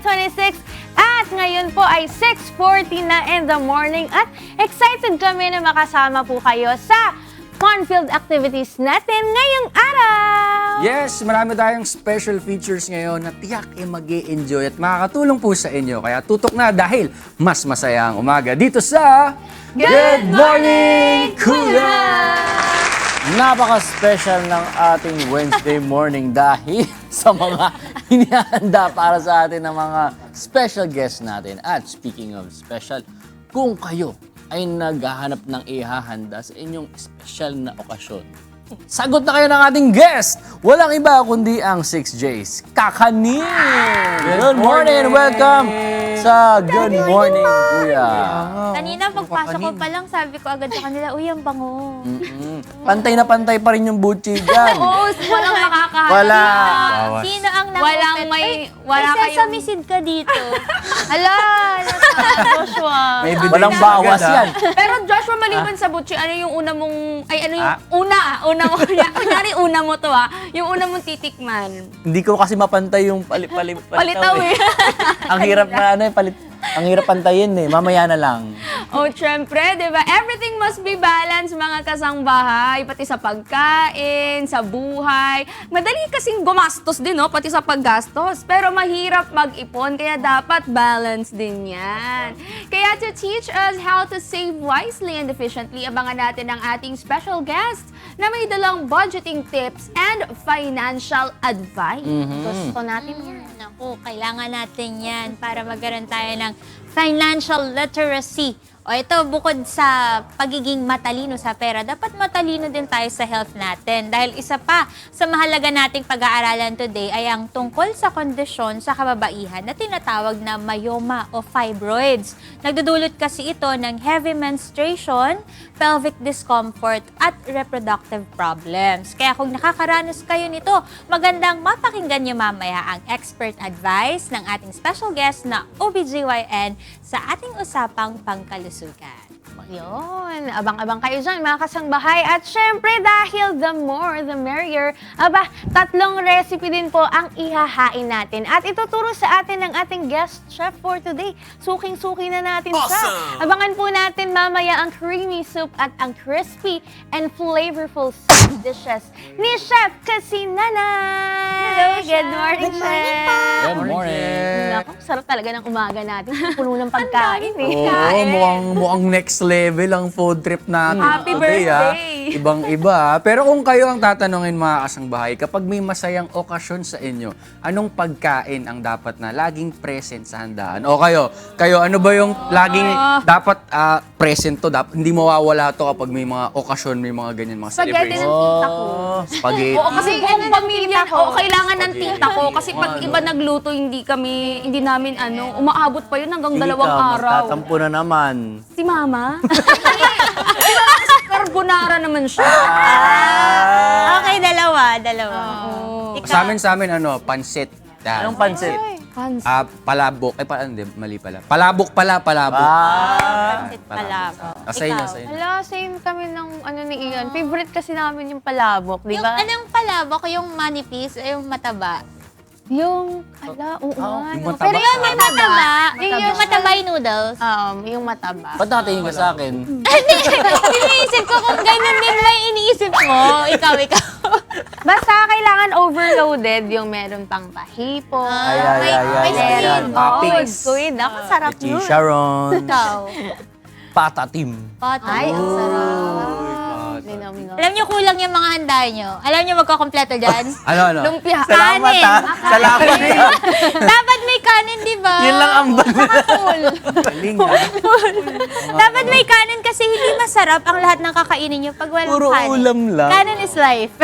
2026. At ngayon po ay 6:40 na in the morning at excited kami na makasama po kayo sa fun-filled activities natin ngayong araw. Yes, marami tayong special features ngayon na tiyak mag-i-enjoy at makakatulong po sa inyo. Kaya tutok na dahil mas masaya ang umaga dito sa Good Morning, Kuya! Napaka-special ng ating Wednesday morning dahil sa mga hinihanda para sa atin ng mga special guests natin. At speaking of special, kung kayo ay naghahanap ng ihahanda sa inyong special na okasyon, sagot na kayo ng ating guest! Walang iba kundi ang 6J's Kakanin! Good morning! Welcome sa Good Morning, Kuya! Kanina pagpasok ko pa lang, sabi ko agad sa kanila, uy, ang bango. Pantay na pantay pa rin yung butchi dyan. Oo, walang makakahanap. Wala. Sino ang Walang nakupit? wala May kayong... sesame seed ka dito. Hala, Joshua. May bigay Walang na bawas agad, yan. Pero Joshua, maliban sa butchi, ano yung una mong... Ay, ano yung una mo. Kunyari, una mo to yung una mong titikman. Hindi ko kasi mapantay yung Palitaw eh. Ang hirap na ang hirap pantayin eh. Mamaya na lang. Oh, syempre, di ba? Everything must be balanced, mga kasangbahay. Pati sa pagkain, sa buhay. Madali kasing gumastos din, no? Pati sa paggastos. Pero mahirap mag-ipon, kaya dapat balance din yan. Kaya to teach us how to save wisely and efficiently, abangan natin ang ating special guest na may dalang budgeting tips and financial advice. Gusto natin yan. Naku, kailangan natin yan para magkaroon tayo ng financial literacy. O ito, bukod sa pagiging matalino sa pera, dapat matalino din tayo sa health natin. Dahil isa pa sa mahalaga nating pag-aaralan today ay ang tungkol sa kondisyon sa kababaihan na tinatawag na myoma o fibroids. Nagdudulot kasi ito ng heavy menstruation, pelvic discomfort at reproductive problems. Kaya kung nakakaranas kayo nito, magandang mapakinggan niyo mamaya ang expert advice ng ating special guest na OBGYN sa ating usapang pangkalusugan. Yun, abang-abang kayo dyan, mga kasangbahay. At syempre, dahil the more, the merrier, tatlong recipe din po ang ihahain natin. At ituturo sa atin ng ating guest chef for today. Suking-suki na natin siya. Abangan po natin mamaya ang creamy soup at ang crispy and flavorful soup dishes ni Chef Kasinanay. Hello, Good Chef. morning, Good morning Chef. po. Good morning. Naku, sarap talaga ng umaga natin. Puno ng pagkain eh. Oo, mukhang next level ang food trip natin Happy today. birthday! Ibang-iba. Pero kung kayo ang tatanungin, mga kasangbahay, kapag may masayang okasyon sa inyo, anong pagkain ang dapat na laging present sa handaan? O kayo ano ba yung laging dapat present to? Hindi mawawala to kapag may mga okasyon, may mga ganyan, mga Spaghetti celebration. ng tita ko. Spaghetti. Oo, kasi buong pamilya ko, kailangan ng tita ko. Kasi pag iba nagluto, hindi namin umaabot pa yun hanggang dalawang araw. Tatampo na naman. Si Mama? Si Mama kasi carbonara naman siya. Okay, dalawa. Sa amin, pansit. Yan. Anong pansit? Palabok. Hindi, mali pala. Palabok. Pansit pala. Sa inyo. Hala, same kami ng ni Ian. Favorite kasi namin yung palabok, di Yung ba? anong palabok, yung manipis o yung mataba? Yung yung no. mataba. Pero yung mataba. Yung mataba yung noodles. Yung mataba. Ba't nakatingin ka sa akin? Iniisip ko kung ganun din ba yung iniisip mo. Ikaw. Basta kailangan overloaded yung meron pang pahipo. May Ayan. Toppings. Squid. Ako sarap Chi nun. Sharon. Ikaw. Patatim. Ay, ang sarap. Alam niyo, kulang yung mga handa niyo. Alam niyo, magkakompleto dyan? Ano? Lumpia. Salamat Kanin. ha. Salamat. Dapat may kanin, di ba? Yun lang ang Galing Dapat may kanin kasi hindi masarap ang lahat ng kakainin niyo pag walang Puro kanin. ulam lang. Kanin is life.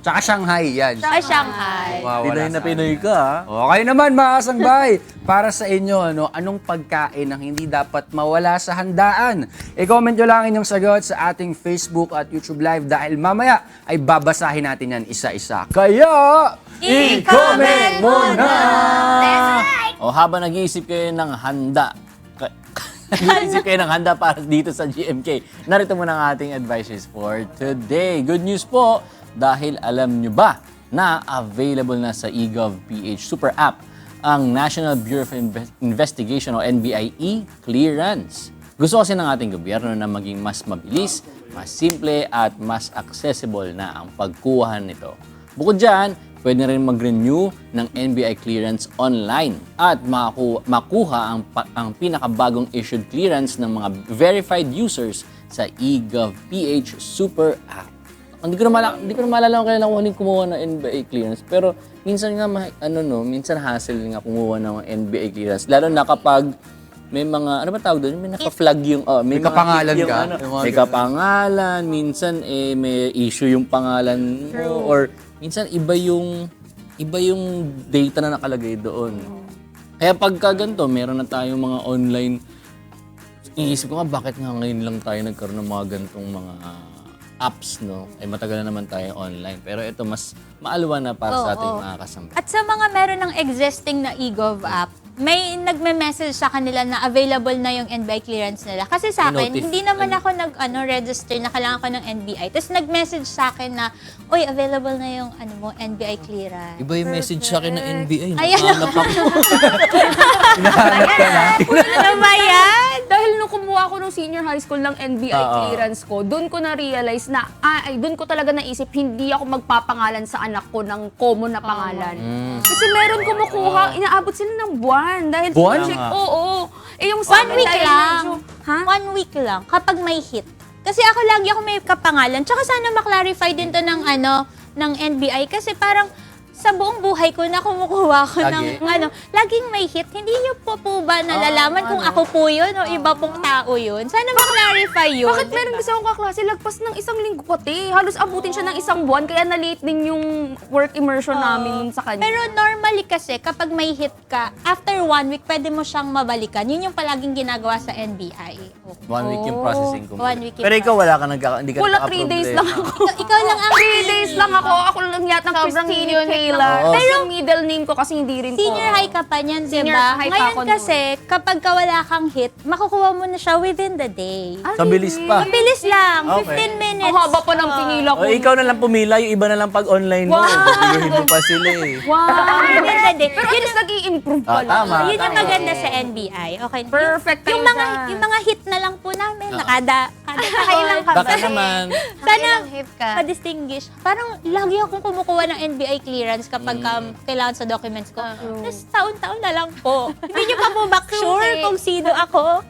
Tsaka Shanghai yan. Sa Shanghai. Pinoy na Pinoy ka ha. O, kayo naman, mga kasangbahay, para sa inyo, anong pagkain ang hindi dapat mawala sa handaan? I-comment nyo lang inyong sagot sa ating Facebook at YouTube Live dahil mamaya ay babasahin natin yan isa-isa. Kaya, i-comment mo na! O habang nag-iisip kayo ng handa, nag-iisip kayo ng handa para dito sa GMK, narito muna ang ating advices for today. Good news po, dahil alam nyo ba na available na sa eGov PH Super App ang National Bureau of Investigation o NBIE clearance. Gusto kasi ng ating gobyerno na maging mas mabilis, mas simple at mas accessible na ang pagkuha nito. Bukod dyan, pwede rin mag-renew ng NBI clearance online at makuha ang pinakabagong issued clearance ng mga verified users sa eGov.ph Super App. Hindi ko na maalala kung kailan ako huling kumuha ng NBI clearance, pero minsan nga minsan hassle nga kumuha ng NBI clearance, lalo na kapag may mga, ano ba tawag doon? May naka-flag yung, May mga kapangalan hit yung ka? ano, Yung mga may ganun. kapangalan, minsan may issue yung pangalan mo, or minsan iba yung data na nakalagay doon. Kaya pagka ganito, meron na tayong mga online, iisip ko nga, bakit nga ngayon lang tayo nagkaroon ng mga ganitong mga apps, no? Ay matagal na naman tayo online. Pero ito, mas maalwa na para sa ating mga kasama. At sa mga meron ng existing na eGov app, may nagme-message sa kanila na available na yung NBI clearance nila. Kasi sa akin, Notif- hindi naman ako register na kailangan ko ng NBI. Tapos nag-message sa akin na, uy, available na yung NBI clearance. Iba yung message sa akin ng NBI. Ayan. Nakahanap ako. Hinahanap ka na. Ano ba yan? Dahil nung kumuha ko nung senior high school ng NBI Oo. clearance ko, doon ko na-realize na, doon ko talaga naisip, hindi ako magpapangalan sa anak ko ng common na pangalan. Kasi meron kumukuha, inaabot sila ng buwan. Dahil Buwan? check, oo. Eh yung sa 1 amin week dahil lang. medyo- ha? 1 week lang. Kapag may hit. Kasi lagi ako may kapangalan. Tsaka sana maklarify din to ng NBI. Kasi parang sa buong buhay ko na kumukuha ko Lagi? ng laging may hit. Hindi niyo po ba nalalaman kung ako po yun o iba pong tao yun? Sana maklarify yun. Bakit meron kasi akong kaklase, lagpas ng 1 linggo pati. Halos abutin siya ng 1 buwan, kaya na-late din yung work immersion namin sa kanya. Pero normally kasi, kapag may hit ka, after 1 week, pwede mo siyang mabalikan. Yun yung palaging ginagawa sa NBI. 1 week yung processing ko. 1 week yung Pero ikaw wala ka hindi ka Wala, 3 days lang ako. Ikaw lang ang 3 days lang ako. Ako lang yata ng Sobrang Christine unique Kayla. lang. Pero yung middle name ko kasi hindi rin Senior po. high ka pa niyan, di Senior ba? high pa Ngayon ako kasi, kapag ka wala kang hit, makukuha mo na siya within the day. Sa bilis pa. Mabilis lang, Okay. 15 minutes. Ang haba pa ng pinila ko. O, ikaw na lang pumila, yung iba na lang pag online mo. Wow. Biluhin mo pa sila eh. Wow! Within the day. Pero at least nag-i-improve pala. Tama. Yun yung maganda sa NBI. Okay. Perfect kayo Yung mga, dyan. yung mga hit na lang po namin, kada kailang ka Baka naman. Sana ma-distinguish. Parang lagi akong kumukuha ng NBI clearance kapag kailangan sa documents ko. Tapos taon-taon na lang po. Hindi niyo pa po back sure kung sino ako.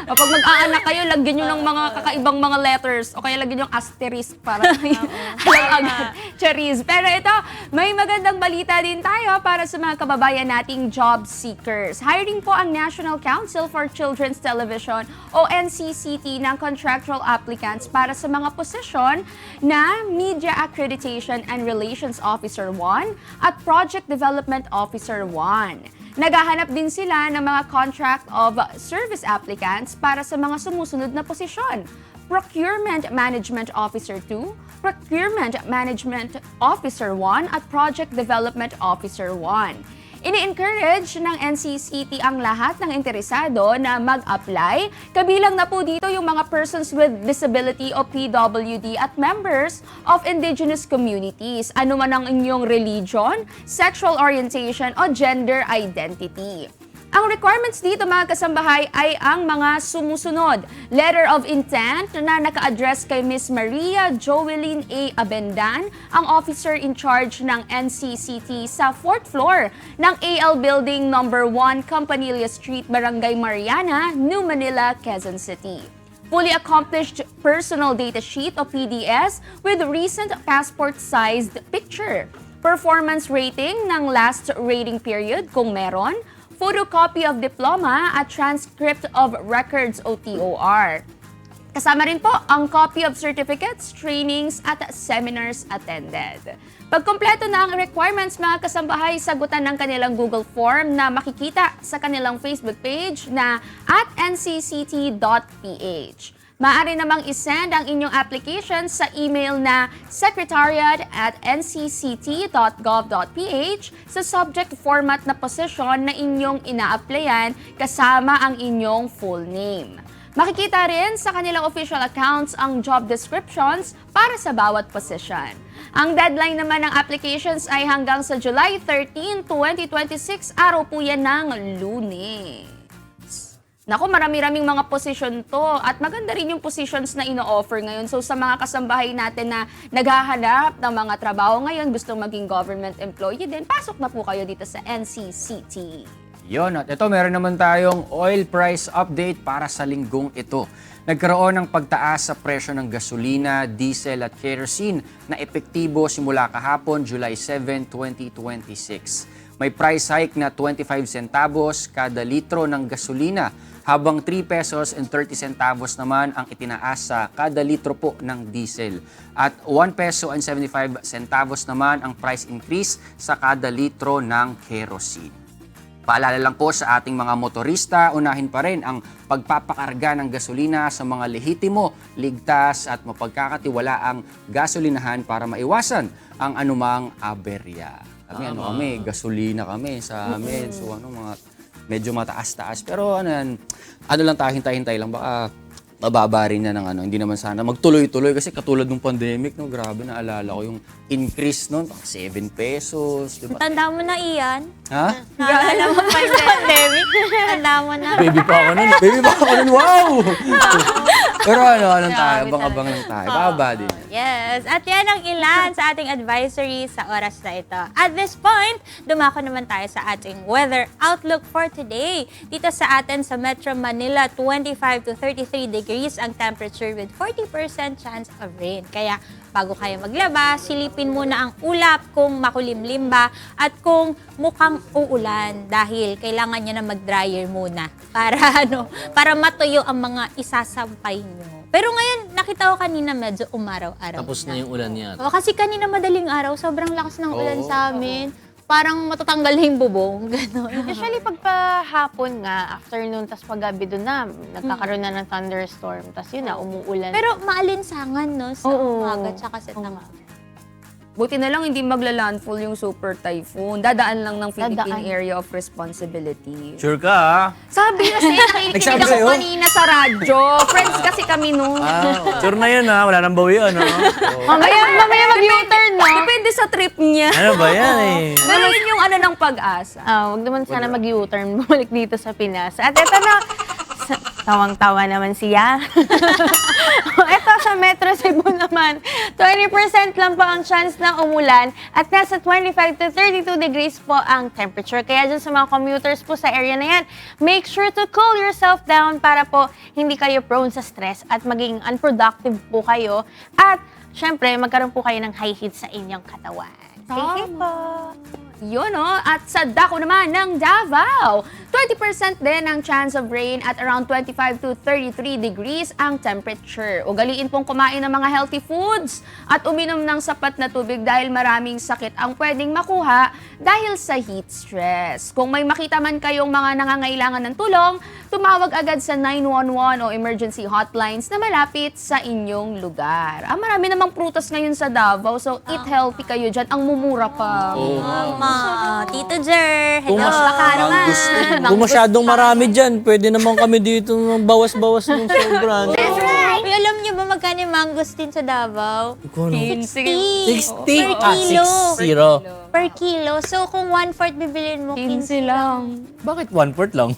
Kapag mag-aanak kayo, lagyan nyo ng mga kakaibang mga letters o kaya lagyan nyo yung asterisk para alam agad. Charis. Pero ito, may magandang balita din tayo para sa mga kababayan nating job seekers. Hiring po ang National Council for Children's Television o NCCT ng contractual applicants para sa mga posisyon na Media Accreditation and Relations Officer 1 at Project Development Officer 1. Naghahanap din sila ng mga contract of service applicants para sa mga sumusunod na posisyon. Procurement Management Officer 2, Procurement Management Officer 1 at Project Development Officer 1. Ini-encourage ng NCCT ang lahat ng interesado na mag-apply. Kabilang na po dito yung mga persons with disability o PWD at members of indigenous communities. Ano man ang inyong religion, sexual orientation o gender identity. Ang requirements dito mga kasambahay ay ang mga sumusunod. Letter of intent na naka-address kay Ms. Maria Joeline A. Abendan, ang officer in charge ng NCCT sa 4th floor ng AL Building No. 1, Campanilla Street, Barangay Mariana, New Manila, Quezon City. Fully accomplished personal data sheet o PDS with recent passport-sized picture. Performance rating ng last rating period kung meron. Photocopy of diploma at transcript of records o TOR. Kasama rin po ang copy of certificates, trainings at seminars attended. Pag kumpleto na ang requirements mga kasambahay, sagutan ng kanilang Google form na makikita sa kanilang Facebook page na @ncct.ph. Maaari namang isend ang inyong application sa email na secretariat@ncct.gov.ph sa subject format na posisyon na inyong ina-applyan kasama ang inyong full name. Makikita rin sa kanilang official accounts ang job descriptions para sa bawat posisyon. Ang deadline naman ng applications ay hanggang sa July 13, 2026. Araw po yan ng Lunes. Naku, marami-raming mga position to at maganda rin yung positions na ino-offer ngayon. So sa mga kasambahay natin na naghahanap ng mga trabaho ngayon, gustong maging government employee din, pasok na po kayo dito sa NCCT. Yun, at ito meron naman tayong oil price update para sa linggong ito. Nagkaroon ng pagtaas sa presyo ng gasolina, diesel at kerosene na epektibo simula kahapon, July 7, 2026. May price hike na 25 centavos kada litro ng gasolina, habang 3 pesos and 30 centavos naman ang itinaas sa kada litro po ng diesel. At 1 peso and 75 centavos naman ang price increase sa kada litro ng kerosene. Paalala lang po sa ating mga motorista, unahin pa rin ang pagpapakarga ng gasolina sa mga lehitimo, ligtas at mapagkakatiwalaang gasolinahan para maiwasan ang anumang aberya. Kami, gasolina kami sa amin. So medyo mataas-taas. Pero ano lang tayo, hintay-hintay lang. Baka mababa rin na ng hindi naman sana magtuloy-tuloy kasi katulad ng pandemic, no, grabe, naalala ko yung increase noon, 7 pesos, di ba? Tanda mo na, Ian. Ha? Naalala mo pa yung pandemic? Tanda mo na. Baby pa ako nun. Baby ba ako nun? Wow! Pero ano tayo, abang-abang lang tayo. Baba din. Yes. At yan ang ilan sa ating advisory sa oras na ito. At this point, dumako naman tayo sa ating weather outlook for today. Dito sa atin sa Metro Manila, 25 to 33 degrees ang temperature with 40% chance of rain. Kaya bago kayo maglaba, silipin muna ang ulap kung makulimlim ba at kung mukhang uulan dahil kailangan niya na mag-dryer muna para matuyo ang mga isasampay nyo. Pero ngayon, nakita ko kanina medyo umaraw-araw. Tapos na yung ulan yan. O, kasi kanina madaling araw, sobrang lakas ng ulan sa amin. Parang matatanggal na yung bubong. Ganon. Usually, pagpahapon nga, afternoon, tas paggabi doon na, nagkakaroon na ng thunderstorm. Tas yun na, umuulan. Pero maalinsangan, no? Sa umaga tsaka sa tanghali. Buti na lang hindi magla-landfall yung super typhoon. Dadaan lang ng Philippine Dadaan. Area of Responsibility. Sure ka, ha? Sabi kasi, nakikinig Nagsabi ako sa'yo? kanina sa radyo. Friends kasi kami noon. Sure na yan, ha? Wala nang bawian, ha? Mamaya mag-U-turn, no? Depende sa trip niya. Ano ba yan, eh? Pero yun yung ng pag-asa. Wag naman sana mag-U-turn, bumalik dito sa Pinas. At eto na, tawang-tawa naman siya. Ito sa Metro Cebu naman, 20% lang po ang chance na umulan at nasa 25 to 32 degrees po ang temperature. Kaya dyan sa mga commuters po sa area na yan, make sure to cool yourself down para po hindi kayo prone sa stress at maging unproductive po kayo. At syempre, magkaroon po kayo ng high heat sa inyong katawan. Stay safe po! Yun, no? At sa dako naman ng Davao, 20% din ang chance of rain at around 25 to 33 degrees ang temperature. Ugaliin pong kumain ng mga healthy foods at uminom ng sapat na tubig dahil maraming sakit ang pwedeng makuha dahil sa heat stress. Kung may makita man kayong mga nangangailangan ng tulong, tumawag agad sa 911 o emergency hotlines na malapit sa inyong lugar. Marami namang prutas ngayon sa Davao, so eat healthy kayo dyan. Ang mumura pa. Tito Jer, hello. Baka naman. Kung masyadong marami dyan, pwede naman kami dito ng bawas-bawas ng sobra. That's right. Uy, alam niyo ba magkano yung mangosteen sa Davao? 60? 60 per kilo. 60. Per kilo. So, kung 1/4 bibilin mo, 15 lang. Bakit 1/4 lang?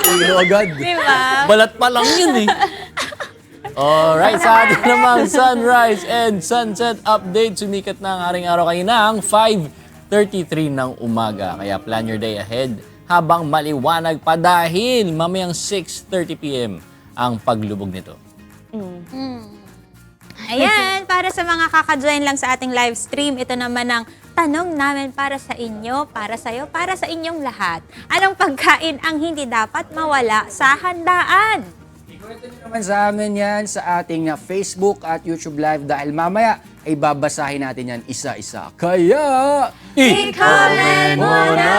Kilo agad. Diba? Balat pa lang yun, eh. Alright, sa atin namang sunrise and sunset update. Sumikat na ang aring araw kanina ang 5:33 ng umaga. Kaya plan your day ahead habang maliwanag pa dahil mamayang 6:30 p.m. ang paglubog nito. Ayan, para sa mga kaka-join lang sa ating live stream, ito naman ang tanong namin para sa inyo, para sa'yo, para sa inyong lahat. Anong pagkain ang hindi dapat mawala sa handaan? Ikwento nyo naman sa amin yan sa ating Facebook at YouTube Live dahil mamaya ay babasahin natin yan isa-isa. Kaya, I-comment mo na!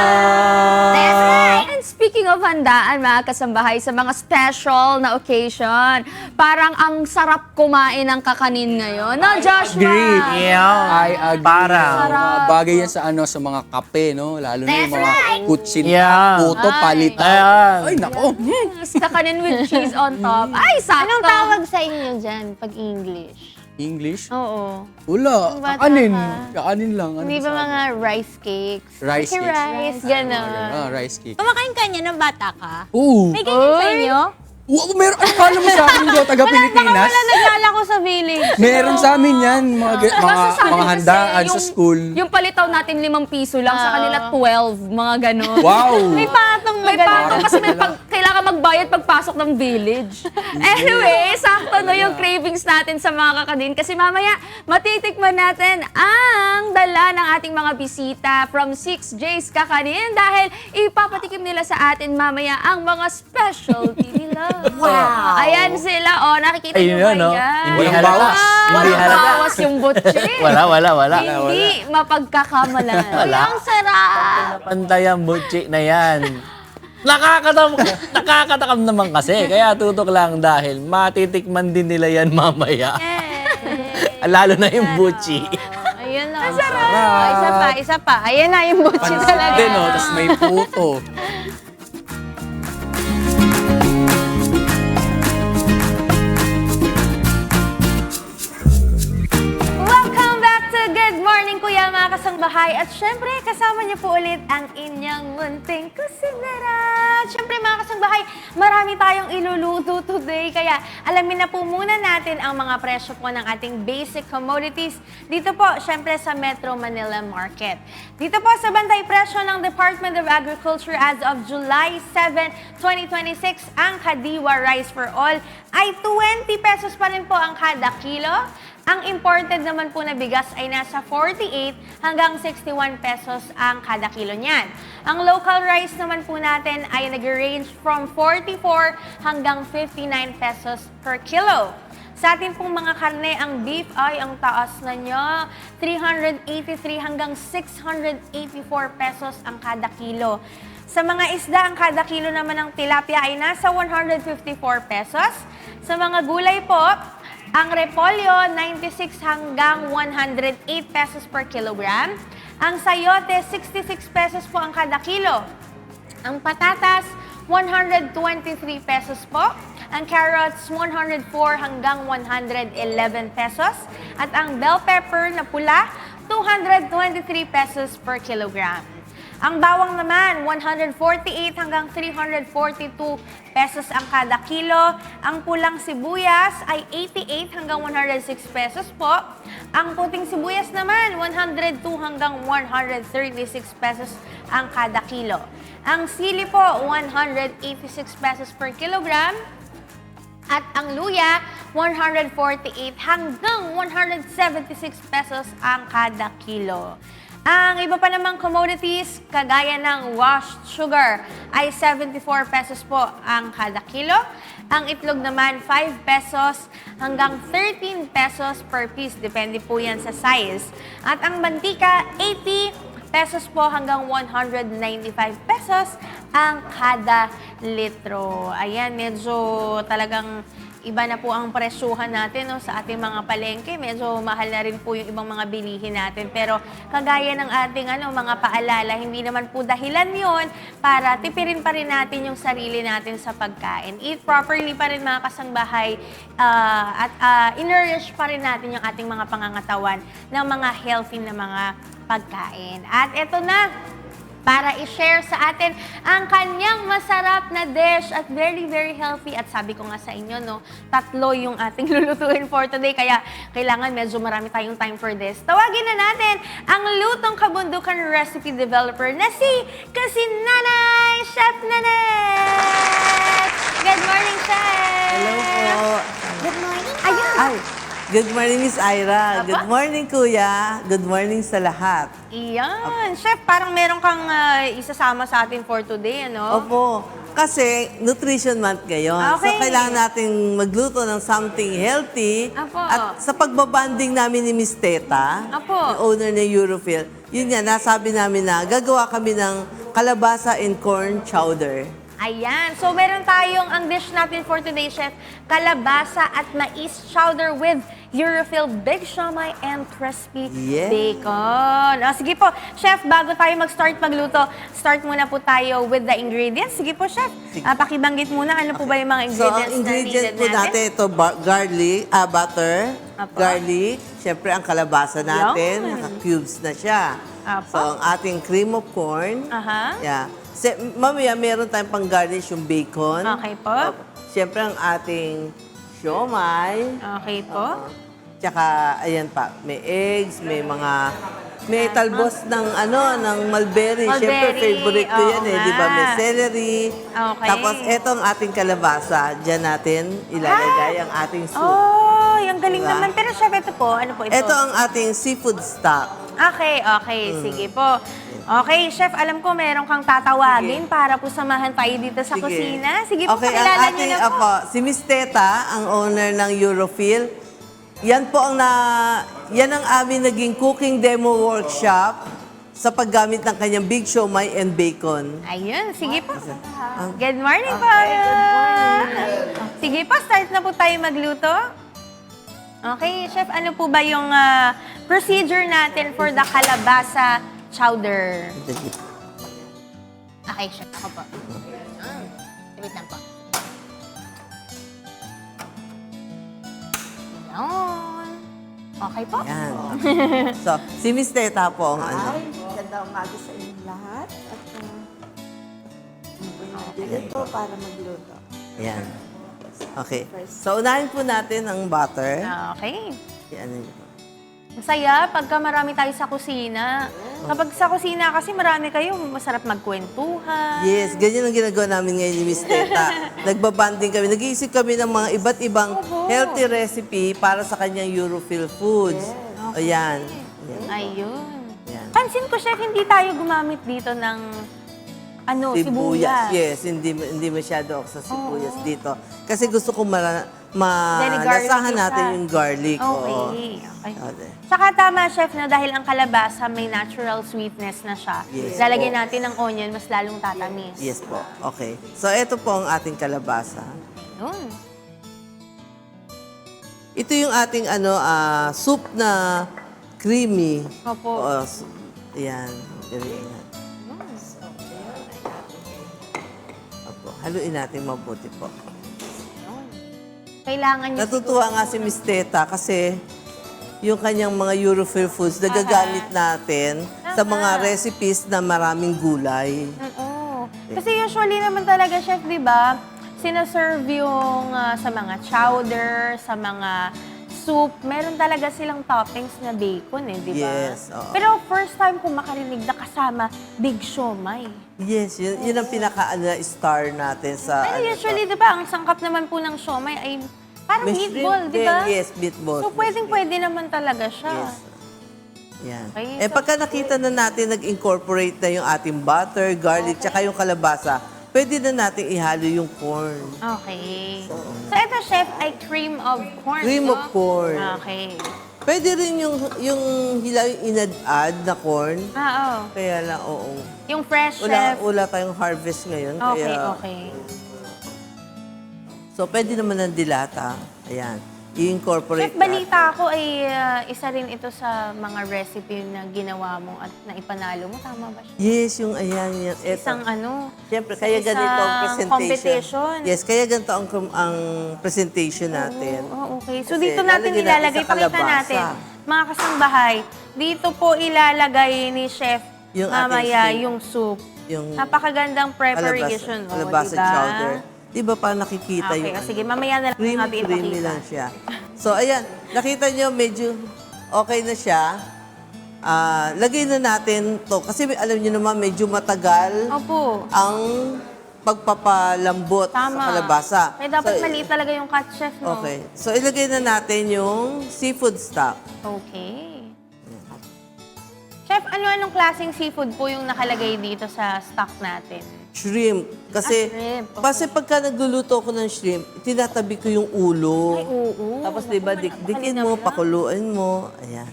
That's right! And speaking of handaan, mga kasambahay, sa mga special na occasion, parang ang sarap kumain ng kakanin ngayon. No, Joshua? I agree. Parang. Mga bagay yan sa sa mga kape, no? Lalo na yung mga kutsin, Yeah. puto, palitan. Ayan. Ay, nako. Kakanin with cheese on top. Ay, sakto! Anong tawag sa inyo dyan pag English? English? Oo. Wala. Yung bata Kakanin. ka. Kakanin lang. Ano Hindi ba sabi? mga rice cakes? Rice Sticky cakes. rice, gano'n. Ah, rice cake. Kumakain ka niya ng bata ka? Oo. May ganyan sa inyo? Oo, meron. Ano kala mo sa amin ko, taga Pilipinas? Wala naglalako sa village. Meron sa amin yan, Basta sa amin mga kasi, handaan sa school. Yung palitaw natin 5 piso lang, sa kanila 12, mga ganon. Wow! May patong May na patong gano'n. kasi kailangan magbayad pagpasok ng village. Anyway, sakto no yung cravings natin sa mga kakadin. Kasi mamaya, matitikman natin ang dala ng ating mga bisita from 6 J's Kakanin dahil ipapatikim nila sa atin mamaya ang mga specialty nila. Wow! Ayan sila, nakikita Ayun nyo ba yun, no? yan? Hindi Walang halata. bawas. Hindi Walang halata. bawas yung butche. Wala. Hindi mapagkakamalan. Wala. Ang sarap! Pantay ang butchik na yan. Nakakatakam naman kasi. Kaya tutok lang dahil matitikman din nila yan mamaya. Lalo na yung butchi. Ayun na. Isa pa. Ayan na yung butchi talaga. Din, no? Tapos may puto. Welcome back to Good Morning Kuya mga kasangbahay. At syempre, kasama niyo po ulit ang inyong munting kusinera. Syempre mga kasangbahay, marami tayong iluluto today. Kaya alamin na po muna natin ang mga presyo po ng ating basic commodities. Dito po, syempre sa Metro Manila Market. Dito po sa bantay presyo ng Department of Agriculture as of July 7, 2026, ang Kadiwa Rice for All ay 20 pesos pa rin po ang kada kilo. Ang imported naman po na bigas ay nasa 48 hanggang 61 pesos ang kada kilo niyan. Ang local rice naman po natin ay nag-range from 44 hanggang 59 pesos per kilo. Sa ating pong mga karne, ang beef ay ang taas na niya, 383 hanggang 684 pesos ang kada kilo. Sa mga isda, ang kada kilo naman ng tilapia ay nasa 154 pesos. Sa mga gulay po, ang repolyo, 96 hanggang 108 pesos per kilogram. Ang sayote, 66 pesos po ang kada kilo. Ang patatas, 123 pesos po. Ang carrots, 104 hanggang 111 pesos. At ang bell pepper na pula, 223 pesos per kilogram. Ang bawang naman, 148 hanggang 342 pesos ang kada kilo. Ang pulang sibuyas ay 88 hanggang 106 pesos po. Ang puting sibuyas naman, 102 hanggang 136 pesos ang kada kilo. Ang sili po, 186 pesos per kilogram. At ang luya, 148 hanggang 176 pesos ang kada kilo. Ang iba pa namang commodities, kagaya ng washed sugar, ay 74 pesos po ang kada kilo. Ang itlog naman, 5 pesos hanggang 13 pesos per piece. Depende po yan sa size. At ang mantika, 80 pesos po hanggang 195 pesos ang kada litro. Ayan, medyo talagang iba na po ang presyuhan natin no, sa ating mga palengke. Medyo mahal na rin po yung ibang mga bilihin natin. Pero kagaya ng ating mga paalala, hindi naman po dahilan yon para tipirin pa rin natin yung sarili natin sa pagkain. Eat properly pa rin mga kasangbahay at in-nourish pa rin natin yung ating mga pangangatawan ng mga healthy na mga pagkain. At eto na, para i-share sa atin ang kanyang masarap na dish at very, very healthy. At sabi ko nga sa inyo, no, 3 yung ating lulutuin for today. Kaya kailangan medyo marami tayong time for this. Tawagin na natin ang lutong kabundukan recipe developer na si Kasinanay, Chef Nanette! Good morning, Chef! Hello po. Good morning. Ayun! Ay, good morning, Miss Ira. Good morning, Kuya. Good morning sa lahat. Iyan. Chef, parang meron kang isasama sa atin for today, ano? Opo. Kasi nutrition month ngayon. Okay. So, kailangan nating magluto ng something healthy. Apo. At sa pagbabanding namin ni Miss Teta, Apo. yung owner ng Eurofil, yun nga, nasabi namin na gagawa kami ng kalabasa and corn chowder. Ayan. So, meron tayong, ang dish natin for today, Chef, kalabasa at mais chowder with Eurofil Big Siomai and Crispy Yeah. Bacon. O, sige po, Chef, bago tayo mag-start magluto, start muna po tayo with the ingredients. Sige po, Chef. Pakibanggit muna, ano po ba yung mga So, ingredients ang ingredient na needed po natin, ito, garlic, butter, Apo. garlic, syempre ang kalabasa natin, Yum. naka-cubes na siya. Apo. So, ang ating cream of corn, Aha. yeah. Mamaya, meron tayong pang-garnish yung bacon. Okay po. Syempre ang ating siomay. Okay po. Tsaka, ayan pa, may eggs, may talbos ng mulberry. Syempre, Mulberry, favorite ko yan oo di ba? May nga. celery. Okay. Tapos, etong ating kalabasa. Diyan natin ilalagay ang ating soup. Oh, yung galing Diba? naman. Pero chef, ito po. Ano po ito? Ito ang ating seafood stock. Okay. Sige po. Okay, chef, alam ko meron kang tatawagin para po samahan tayo dito sa kusina. Sige po, Okay, pakilala ang niyo ating, na po. si Miss Teta, ang owner ng Eurofil. Yan po yan ang aming naging cooking demo workshop sa paggamit ng kanyang big siomai and bacon. Ayun, sige po. Good morning po. Sige po, start na po tayo magluto. Okay, chef, ano po ba yung procedure natin for the kalabasa chowder? Okay, chef. Ako po. Wait lang po. Ayun. Okay po. Yan. So, si Miss Teta po ang Ganda umaga sa inyong lahat. At dito para magluto. Yan. Okay. So, unahin po natin ang butter. Okay. Yan. Masaya pagka marami tayo sa kusina. Kapag sa kusina kasi marami kayo, masarap magkwentuhan. Yes, ganyan ang ginagawa namin ngayon ni Miss Teta. Nagbabanding kami. Nag-iisip kami ng mga iba't ibang healthy recipe para sa kanyang Eurofil Foods. Ayan. Ayun. Yan. Pansin ko, chef, hindi tayo gumamit dito ng sibuyas. Yes, hindi masyado ako sa sibuyas dito. Kasi gusto ko Very garlic malasahan natin siya. yung garlic. Oo. Okay. Okay. Tsaka tama, chef, na dahil ang kalabasa may natural sweetness na siya. Yes Lalagyan po. natin ng onion, mas lalong tatamis. Yes po. Okay. So, ito po ang ating kalabasa. Yun. Ito yung ating soup na creamy. Opo. Ayan. Galingan. Opo. Haluin natin mabuti po. Kailangan niyo Natutuwa nga si Miss Teta kasi yung kanyang mga Eurofil Foods nagagamit natin sa mga recipes na maraming gulay. Oo. Kasi usually naman talaga, chef, di ba, sinaserve yung sa mga chowder, sa mga soup, meron talaga silang toppings na bacon di ba? Yes, oo. Pero first time ko makarinig na kasama big siomai. Yes, yun ang pinaka-star natin sa... Pero usually, di ba, ang sangkap naman po ng siomai ay parang May meatball, shrimp di ba? din. Yes, meatball. So, pwede naman talaga siya. Yes. Yan. Okay, so- Pagka nakita na natin, nag-incorporate na yung ating butter, garlic, tsaka yung kalabasa, pwede na natin ihalo yung corn. Okay. So, ito, chef, ay cream of corn, Cream no? of corn. Okay. Pwede rin yung hilaw yung inad-add na corn. Oo. Kaya lang, oo. Yung fresh, chef. Wala tayong harvest ngayon. Okay, kaya, okay. So, pwede naman ng dilata. Ayan. I-incorporate Chef, balita ko ay isa rin ito sa mga recipe na ginawa mo at naipanalo mo. Tama ba siya? Yes, yung ayan. Yan, eto. Isang Siyempre, kaya isang ganito ang presentation. competition. Yes, kaya ganito ang presentation natin. Oh, okay. So, Kasi dito natin lalagyan natin ilalagay. sa Pakita kalabasa. natin. Mga kasangbahay, dito po ilalagay ni Chef Yung ating mamaya soup. yung soup. Yung Napakagandang preparation. kalabasa diba? chowder. Di ba pa nakikita Okay, yung sige. Mamaya na lang natin creamy ipakita. lang siya. So, ayan. Nakita nyo, medyo okay na siya. Lagay na natin to. Kasi alam nyo naman, medyo matagal Opo. ang pagpapalambot Tama. sa kalabasa. Kaya dapat So, maliit talaga yung cut, chef, no? Okay. So, ilagay na natin yung seafood stock. Okay. Chef, ano-anong klaseng seafood po yung nakalagay dito sa stock natin? Shrimp. Kasi, shrimp. Okay. kasi pagka nagluluto ko ng shrimp, tinatabi ko yung ulo. Ay, oo. Tapos, di ba, dikdikin mo, pakuluin mo. Ayan.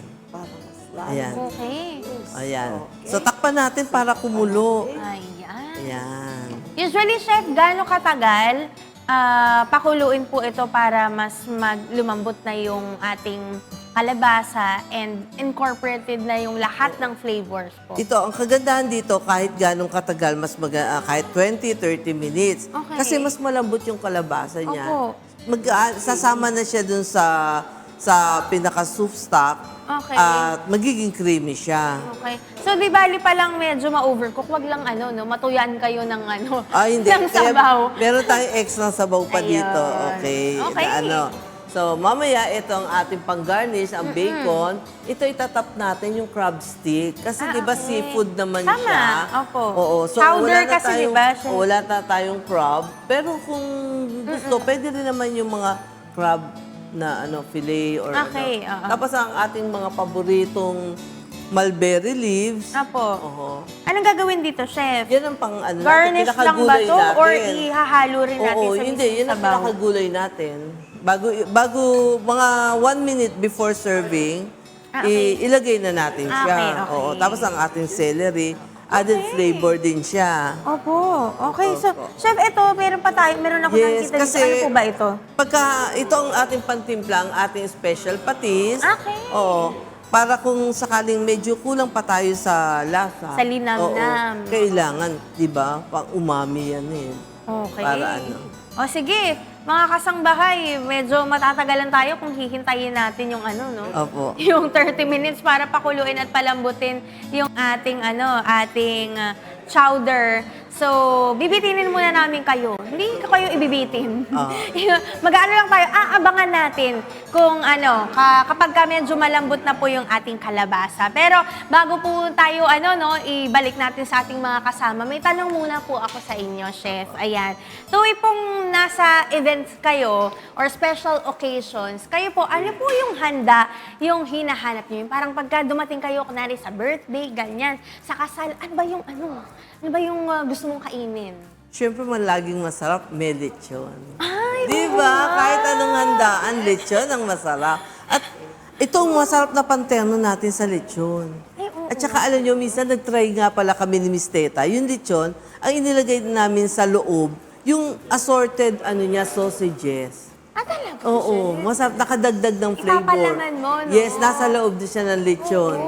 Ayan. Okay. Ayan. So, takpan natin para kumulo. Ayan. Ayan. Usually, chef, gaano katagal pakuluin po ito para mas lumambot na yung ating kalabasa and incorporated na yung lahat ng flavors po? Ito, ang kagandahan dito, kahit ganong katagal, kahit 20-30 minutes. Okay. Kasi mas malambot yung kalabasa niya. Opo. Sasama na siya dun sa sa pinaka-soup stock Okay. at magiging creamy siya. Okay. So, di bali pa lang medyo ma-overcook. Wag lang matuyan kayo ng Hindi. ng Kaya sabaw. meron tayong extra sabaw pa Ayun. dito. Okay. Okay. Na So, mamaya itong ating pang-garnish, ang bacon, ito itatap natin yung crab stick. Kasi di ba okay. seafood naman Tama. siya. Opo. Oo. So, Chowder kasi, di ba, siya? wala na tayong crab. Pero kung gusto, pwede rin naman yung mga crab na fillet or Okay, oo. Tapos ang ating mga paboritong mulberry leaves. Apo. Oo. Anong gagawin dito, chef? Yan ang pang Garnish lang ba pinakagulay to? natin. Or ihahalo rin natin Oo, sa hindi. mismong Yan ang sabaw? pinakagulay natin. Bago mga 1 minute before serving, Okay. ilagay na natin siya. Okay, okay. Oo. Tapos ang ating celery, added flavor din siya. Opo. Okay. So, chef, ito, meron ako Yes, nakikita kasi dito. Ano po ba ito? Pagka ito ang ating pantimpla, ang ating special patis. Okay. Oo. Para kung sakaling medyo kulang pa tayo sa lasa. Sa linamnam. Oo, kailangan, di ba? Pang umami yan eh. Okay. Para O sige, mga kasangbahay, medyo matatagalan tayo kung hihintayin natin yung Opo. yung 30 minutes para pakuluin at palambutin yung ating chowder. So, bibitinin muna namin kayo. Hindi ko kayo ibibitin. Mag-ano lang tayo, aabangan natin kung kapag medyo malambot na po yung ating kalabasa. Pero bago po tayo, ibalik natin sa ating mga kasama, may tanong muna po ako sa inyo, Chef. Ayan. Tuwi pong nasa events kayo or special occasions, kayo po, ano po yung handa yung hinahanap nyo? Yung parang pagka dumating kayo, kunwari sa birthday, ganyan, sa kasal, ano ba yung gusto mong kainin? Siyempre, laging masarap, may lechon. Ay, Di ba? Kahit anong handaan, lechon ang masarap. At itong masarap na panterno natin sa lechon. Ay, oo. At saka alam nyo, minsan nag-try nga pala kami ni Miss Teta. Yung lechon, ang inilagay namin sa loob, yung assorted sausages. Talaga? Oo, masarap. Nakadagdag ng flavor. Ipapalaman mo, no? Yes, nasa loob din siya ng lechon.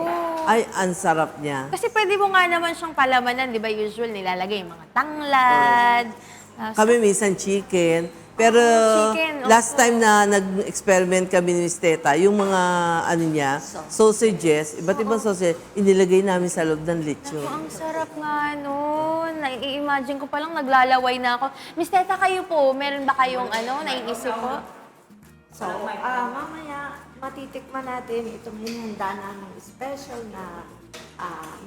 Ay, ang sarap niya. Kasi pwede mo nga naman siyang palamanan, di ba? Usual, nilalagay yung mga tanglad. Kami minsan chicken. Pero chicken, last time na nag-experiment kami ni Miss Teta, yung mga sausages, iba't ibang sausage, inilagay namin sa loob ng lechon. Ang sarap nga nun. Nai-imagine ko palang naglalaway na ako. Miss Teta, kayo po, meron ba kayong naiisip po? So, mamaya matitikman natin itong hinihanda namin special na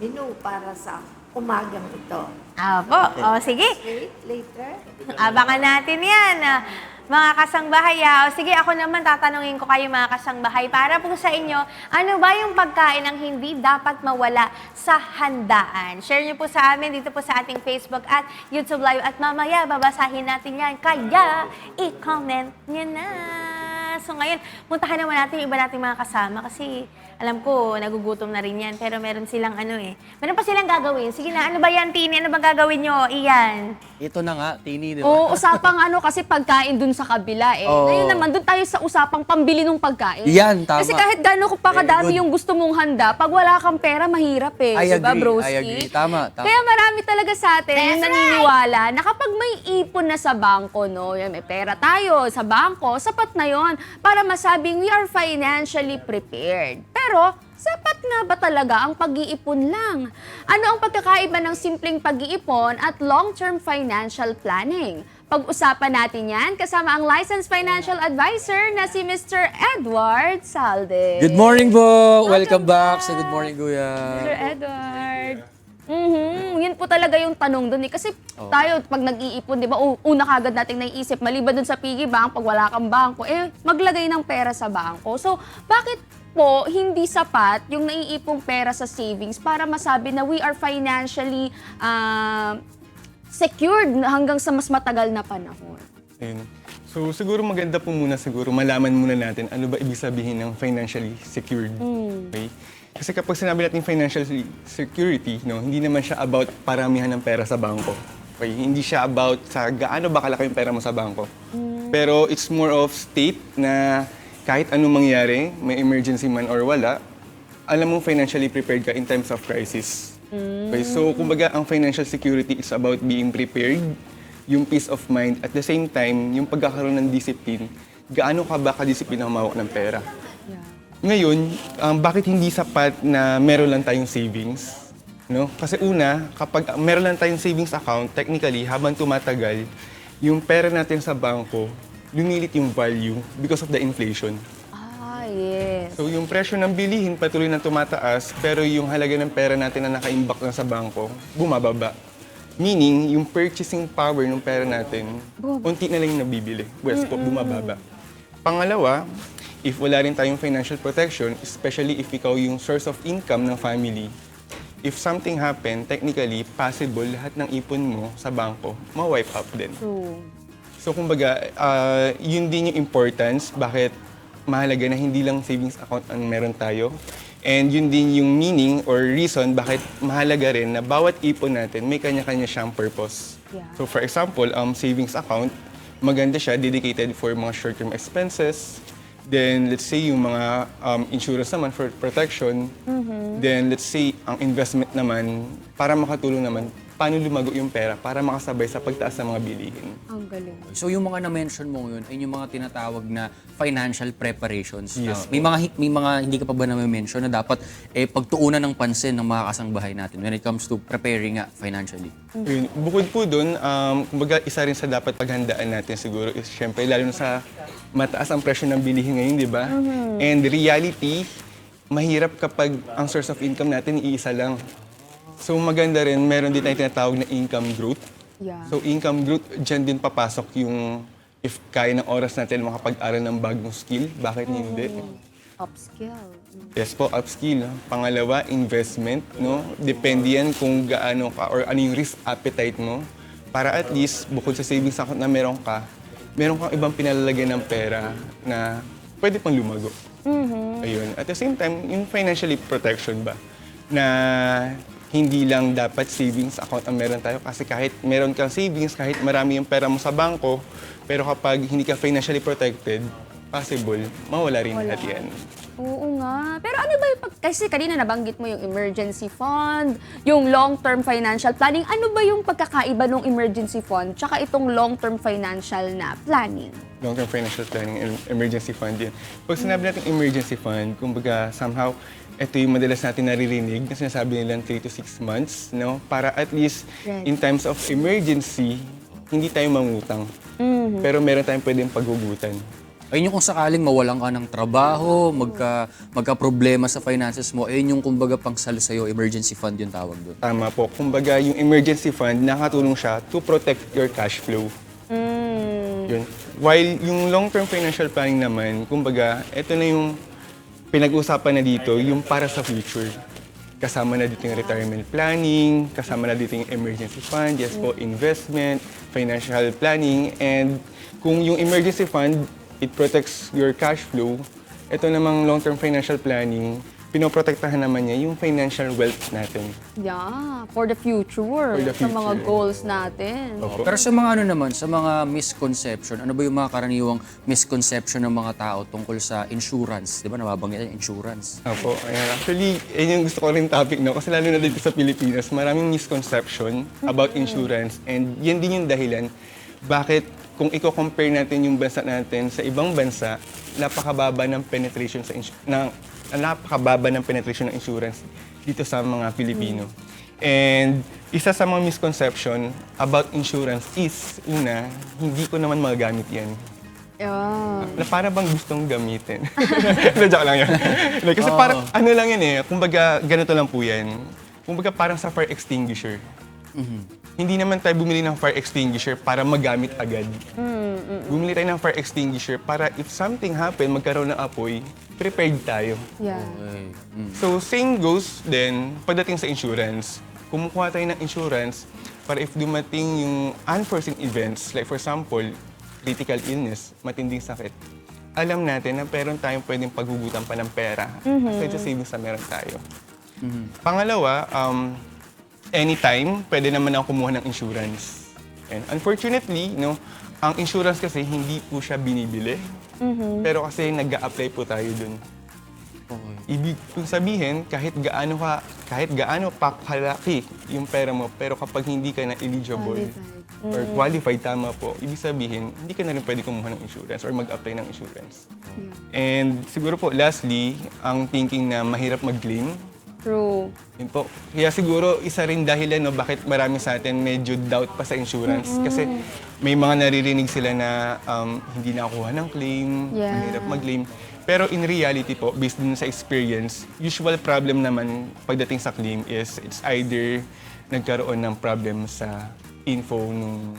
menu para sa umagang ito. Apo. O, sige. Wait, later. Abangan natin yan. Mga kasangbahay, o sige, ako naman tatanungin ko kayo mga kasangbahay para po sa inyo, ano ba yung pagkain ang hindi dapat mawala sa handaan? Share niyo po sa amin dito po sa ating Facebook at YouTube Live at mamaya babasahin natin yan. Kaya, i-comment niyo na. So ngayon, puntahan naman natin yung iba nating mga kasama kasi alam ko, nagugutom na rin yan. Pero meron silang meron pa silang gagawin. Sige na, ano ba yan, Tini? Ano bang gagawin nyo? Iyan. Ito na nga, Tini, di ba? Oo, usapang kasi pagkain dun sa kabila eh. Oo. Ngayon naman, dun tayo sa usapang pambili ng pagkain. Yan, tama. Kasi kahit gano'n pa Very kadami good. yung gusto mong handa, pag wala kang pera, mahirap eh. I Diba, agree, broski? I agree. Tama. Kaya marami talaga sa atin yung naniniwala na kapag may ipon na sa bangko, yan, may pera tayo sa bangko, sapat na yon para masabing we are financially prepared. Pero, sapat nga ba talaga ang pag-iipon lang? Ano ang pagkakaiba ng simpleng pag-iipon at long-term financial planning? Pag-usapan natin yan kasama ang licensed financial advisor na si Mr. Edward Salde. Good morning po! Welcome back sa Good Morning, Mr. Kuya. Edward. Yun po talaga yung tanong doon eh. Kasi tayo, pag nag-iipon, di ba, una kagad nating naiisip, maliban doon sa piggy bank, pag wala kang bangko, maglagay ng pera sa bangko. So, bakit po hindi sapat yung naiipong pera sa savings para masabi na we are financially secured hanggang sa mas matagal na panahon? Ayun. So siguro maganda po muna malaman muna natin ano ba ibig sabihin ng financially secured. Okay? Kasi kapag sinabi natin financial security, hindi naman siya about paramihan ng pera sa bangko. Okay? Hindi siya about sa gaano ba kalaki yung pera mo sa bangko. Pero it's more of state na kahit anong mangyari, may emergency man or wala, alam mong financially prepared ka in times of crisis. Okay? So kumbaga ang financial security is about being prepared, yung peace of mind, at the same time, yung pagkakaroon ng discipline, gaano ka ba kadisiplina humawak ng pera. Ngayon, bakit hindi sapat na meron lang tayong savings? No? Kasi una, kapag meron lang tayong savings account, technically, habang tumatagal, yung pera natin sa bangko, lumilit yung value because of the inflation. Ah, yes. So yung presyo ng bilihin patuloy na tumataas, pero yung halaga ng pera natin na nakaimbak na sa bangko, bumababa. Meaning, yung purchasing power ng pera natin, unti na lang yung nabibili. West po, bumababa. Pangalawa, if wala rin tayong financial protection, especially if ikaw yung source of income ng family, if something happen, technically, possible lahat ng ipon mo sa bangko, ma-wipe up din. True. So kumbaga, yun din yung importance, bakit mahalaga na hindi lang savings account ang meron tayo. And yun din yung meaning or reason bakit mahalaga rin na bawat ipon natin may kanya-kanya siyang purpose. Yeah. So for example, savings account, maganda siya, dedicated for mga short-term expenses. Then let's say yung mga insurance naman for protection. Then let's say ang investment naman para makatulong naman paano lumago yung pera para makasabay sa pagtaas ng mga bilihin. Ang galing. So yung mga na-mention mo yun, ay yung mga tinatawag na financial preparations. Yes, May mga hindi ka pa ba na-mention na dapat pagtuunan ng pansin ng mga kasangbahay natin when it comes to preparing financially? Yun. Bukod po dun, kumbaga isa rin sa dapat paghandaan natin siguro is syempre lalo na sa mataas ang presyo ng bilihin ngayon, di ba? And reality, mahirap kapag ang source of income natin iisa lang. So maganda rin, meron din tayong tinatawag na income growth. Yeah. So income growth, dyan din papasok yung if kaya ng oras natin makapag-aral ng bagong skill, bakit hindi? Upskill. Yes po, upskill. Pangalawa, investment, no? Depende yan kung gaano ka or ano yung risk appetite mo. Para at least, bukod sa savings account na meron kang ibang pinalalagyan ng pera na pwede pang lumago. Ayun. At the same time, yung financially protection ba? Na hindi lang dapat savings account ang meron tayo kasi kahit meron kang savings, kahit marami yung pera mo sa bangko, pero kapag hindi ka financially protected, possible, mawala rin lahat yan. Oo nga. Pero ano ba yung kasi kanina nabanggit mo yung emergency fund, yung long-term financial planning. Ano ba yung pagkakaiba ng emergency fund tsaka itong long-term financial na planning? Long-term financial planning and emergency fund din. Pag sinabi natin emergency fund, kumbaga somehow, ito yung madalas natin naririnig na sinasabi nilang 3 to 6 months, no? Para at least Right. in times of emergency, hindi tayo mangutang. Pero meron tayong pwedeng paghugutan. Ayun yung kung sakaling mawalan ka ng trabaho, magka-problema sa finances mo, ayun yung kumbaga pang salo sa'yo, emergency fund yung tawag doon. Tama po. Kumbaga, yung emergency fund, nakatulong siya to protect your cash flow. Yun. While yung long-term financial planning naman, kumbaga, ito na yung pinag-usapan na dito, yung para sa future. Kasama na dito yung retirement planning, kasama na dito yung emergency fund, yes po, investment, financial planning, and kung yung emergency fund, it protects your cash flow, ito namang long-term financial planning, pinoprotektahan naman niya yung financial wealth natin. Yeah, for the future. For the Sa mga future. goals natin. Opo. Pero sa mga ano naman, sa mga misconception, ano ba yung mga karaniwang misconception ng mga tao tungkol sa insurance? Di ba nababanggit yung insurance? Opo. Ayan. Actually, yun yung gusto ko rin topic, no? Kasi lalo na dito sa Pilipinas, maraming misconception about insurance. And yan din yung dahilan bakit kung i-compare natin yung bansa natin sa ibang bansa, napakababa ng penetration ng insurance dito sa mga Pilipino. And isa sa mga misconception about insurance is, una, hindi ko naman magagamit yan. Yeah. Na para bang gustong gamitin. Joke lang yan. Kasi parang ano lang yan eh, kumbaga ganito lang po yan. Kumbaga parang sa fire extinguisher. Hindi naman tayo bumili ng fire extinguisher para magamit agad. Bumili tayo ng fire extinguisher para if something happen, magkaroon ng apoy, prepared tayo. Yeah. Okay. So same goes then pagdating sa insurance. Kumukuha tayo ng insurance para if dumating yung unforeseen events, like for example, critical illness, matinding sakit, alam natin na meron tayong pwedeng paghugutan pa ng pera aside sa savings na meron tayo. Pangalawa, anytime, pwede naman ako kumuha ng insurance. And unfortunately, no, ang insurance kasi hindi po siya binibili. Pero kasi nag-a-apply po tayo dun. Ibig kong sabihin, kahit gaano pa kalaki yung pera mo, pero kapag hindi ka na eligible, or qualified, tama po, ibig sabihin, hindi ka na rin pwede kumuha ng insurance or mag-apply ng insurance. And siguro po, lastly, ang thinking na mahirap mag-claim, True. yun po. Kaya siguro isa rin dahilan no, bakit marami sa atin medyo doubt pa sa insurance. Kasi may mga naririnig sila na hindi nakuha ng claim, Yeah. mahirap mag-claim. Pero in reality po, based din sa experience, usual problem naman pagdating sa claim is it's either nagkaroon ng problem sa info ng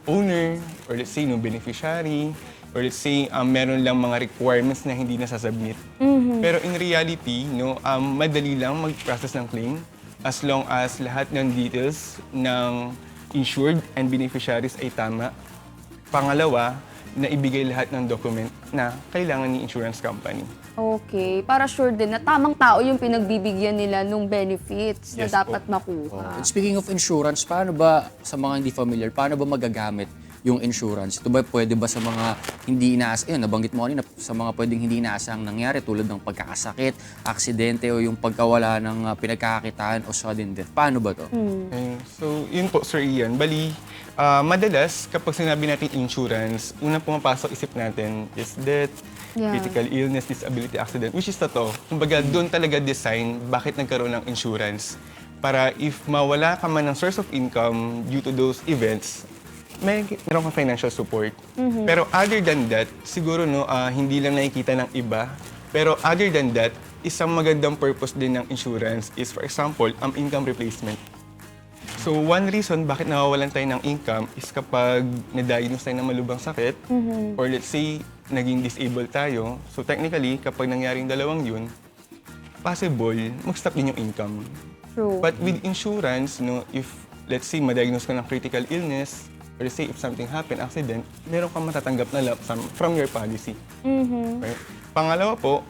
owner or let's say ng beneficiary or let's say meron lang mga requirements na hindi nasasubmit. Pero in reality, no, madali lang mag-process ng claim as long as lahat ng details ng insured and beneficiaries ay tama. Pangalawa, na ibigay lahat ng document na kailangan ni insurance company. Okay, para sure din na tamang tao yung pinagbibigyan nila nung benefits Yes na dapat po. makuha. And speaking of insurance, paano ba, sa mga hindi familiar, paano ba magagamit yung insurance? Ito ba pwede ba sa mga hindi inaasang, yun, nabanggit mo kanina, sa mga pwedeng hindi inaasang nangyari tulad ng pagkakasakit, aksidente o yung pagkawala ng pinagkakakitaan o sudden death? Paano ba to? Okay. So, yun po, Sir Ian. Bali, madalas, kapag sinabi natin insurance, unang pumapasok isip natin is death, Yeah. critical illness, disability, accident, which is totoo. Kumbaga, doon talaga design bakit nagkaroon ng insurance. Para if mawala ka man ng source of income due to those events, meron kang financial support. Pero other than that, siguro no, hindi lang nakikita ng iba. Pero other than that, isang magandang purpose din ng insurance is, for example, ang income replacement. So, one reason bakit nawawalan tayo ng income is kapag na-diagnose tayo ng malubhang sakit or let's say, naging disabled tayo. So, technically, kapag nangyaring dalawang yun, possible, mag-stop din yung income. True. But with insurance, no, if let's say, ma-diagnose ka ng critical illness or let's say, if something happened, accident, meron kang matatanggap na lump sum from your policy. Right? Pangalawa po,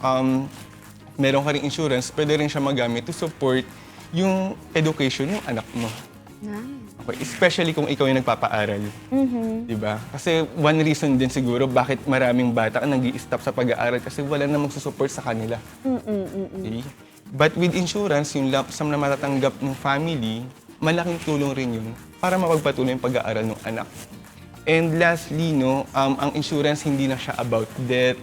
meron ka rin insurance, pwede rin siya magamit to support yung education ng anak mo. Okay, especially kung ikaw yung nagpapaaral. Di ba? Kasi one reason din siguro bakit maraming bata ang nag-i-stop sa pag-aaral kasi wala na magsusupport sa kanila. Okay? But with insurance, yung lump sum na matatanggap ng family, malaking tulong rin yun para mapagpatuloy yung pag-aaral ng anak. And lastly, no, ang insurance hindi na siya about death,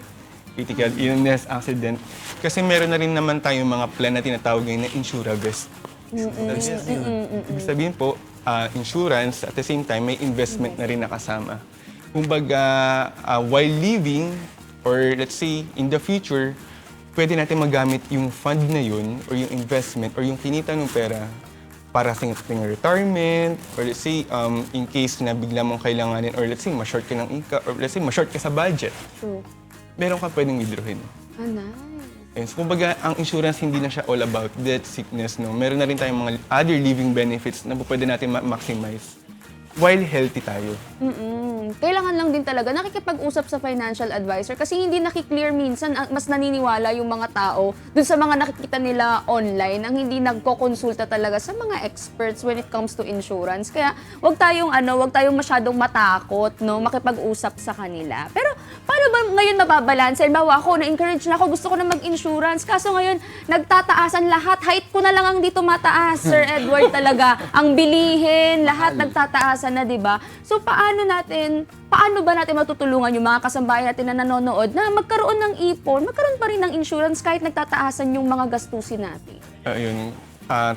critical illness, accident. Kasi meron na rin naman tayong mga plan na tinatawag ngayon na Insurabest. Ibig sabihin po, insurance, at the same time, may investment na rin nakasama. Kumbaga, while living, or let's say, in the future, pwede natin magamit yung fund na yun, or yung investment, or yung kinita ng pera para sa ating retirement, or let's say, in case na bigla mong kailanganin, or let's say, ma-short ka ng income, or let's say, ma-short ka sa budget. True. Meron ka pwedeng withdrawin. Nice. And so, kumbaga, ang insurance hindi na siya all about death, sickness, no? Meron na rin tayong mga other living benefits na pwede natin ma-maximize while healthy tayo. Kailangan lang din talaga nakikipag-usap sa financial advisor kasi hindi nakiklear minsan, mas naniniwala yung mga tao dun sa mga nakikita nila online ang hindi nagko-konsulta talaga sa mga experts when it comes to insurance. Kaya wag tayong masyadong matakot, no, makipag-usap sa kanila. Pero paano ba ngayon mababalanse? Halimbawa ako, na-encourage na ako, gusto ko na mag-insurance. Kaso ngayon, nagtataasan lahat. Height ko na lang ang dito mataas, Sir Edward talaga. Ang bilihin, lahat nagtataasan na, di ba? So paano ba natin matutulungan yung mga kasambahay natin na nanonood na magkaroon ng ipon, magkaroon pa rin ng insurance kahit nagtataasan yung mga gastusin natin? Ayun,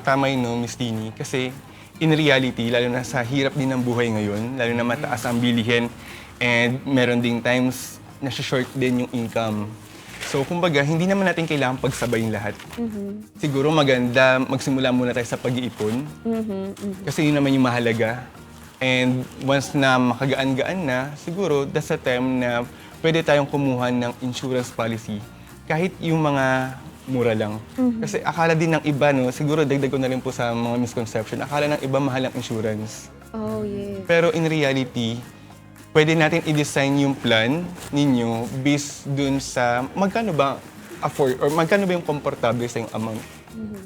tama yun, no, Miss Tini. Kasi in reality, lalo na sa hirap din ng buhay ngayon, lalo na mataas ang bilihin, and meron ding times na short din yung income. So, kumbaga, hindi naman natin kailangan pagsabayin lahat. Siguro maganda magsimula muna tayo sa pag-iipon. Kasi yun naman yung mahalaga. And once na makagaan-gaan na, siguro that's the time na pwede tayong kumuha ng insurance policy. Kahit yung mga mura lang. Kasi akala din ng iba, no, siguro dagdag ko na rin po sa mga misconception, akala ng iba mahal ang insurance. Oh, yeah. Pero in reality, pwede natin i-design yung plan ninyo based dun sa magkano ba afford or magkano ba yung komportable sa yung amount.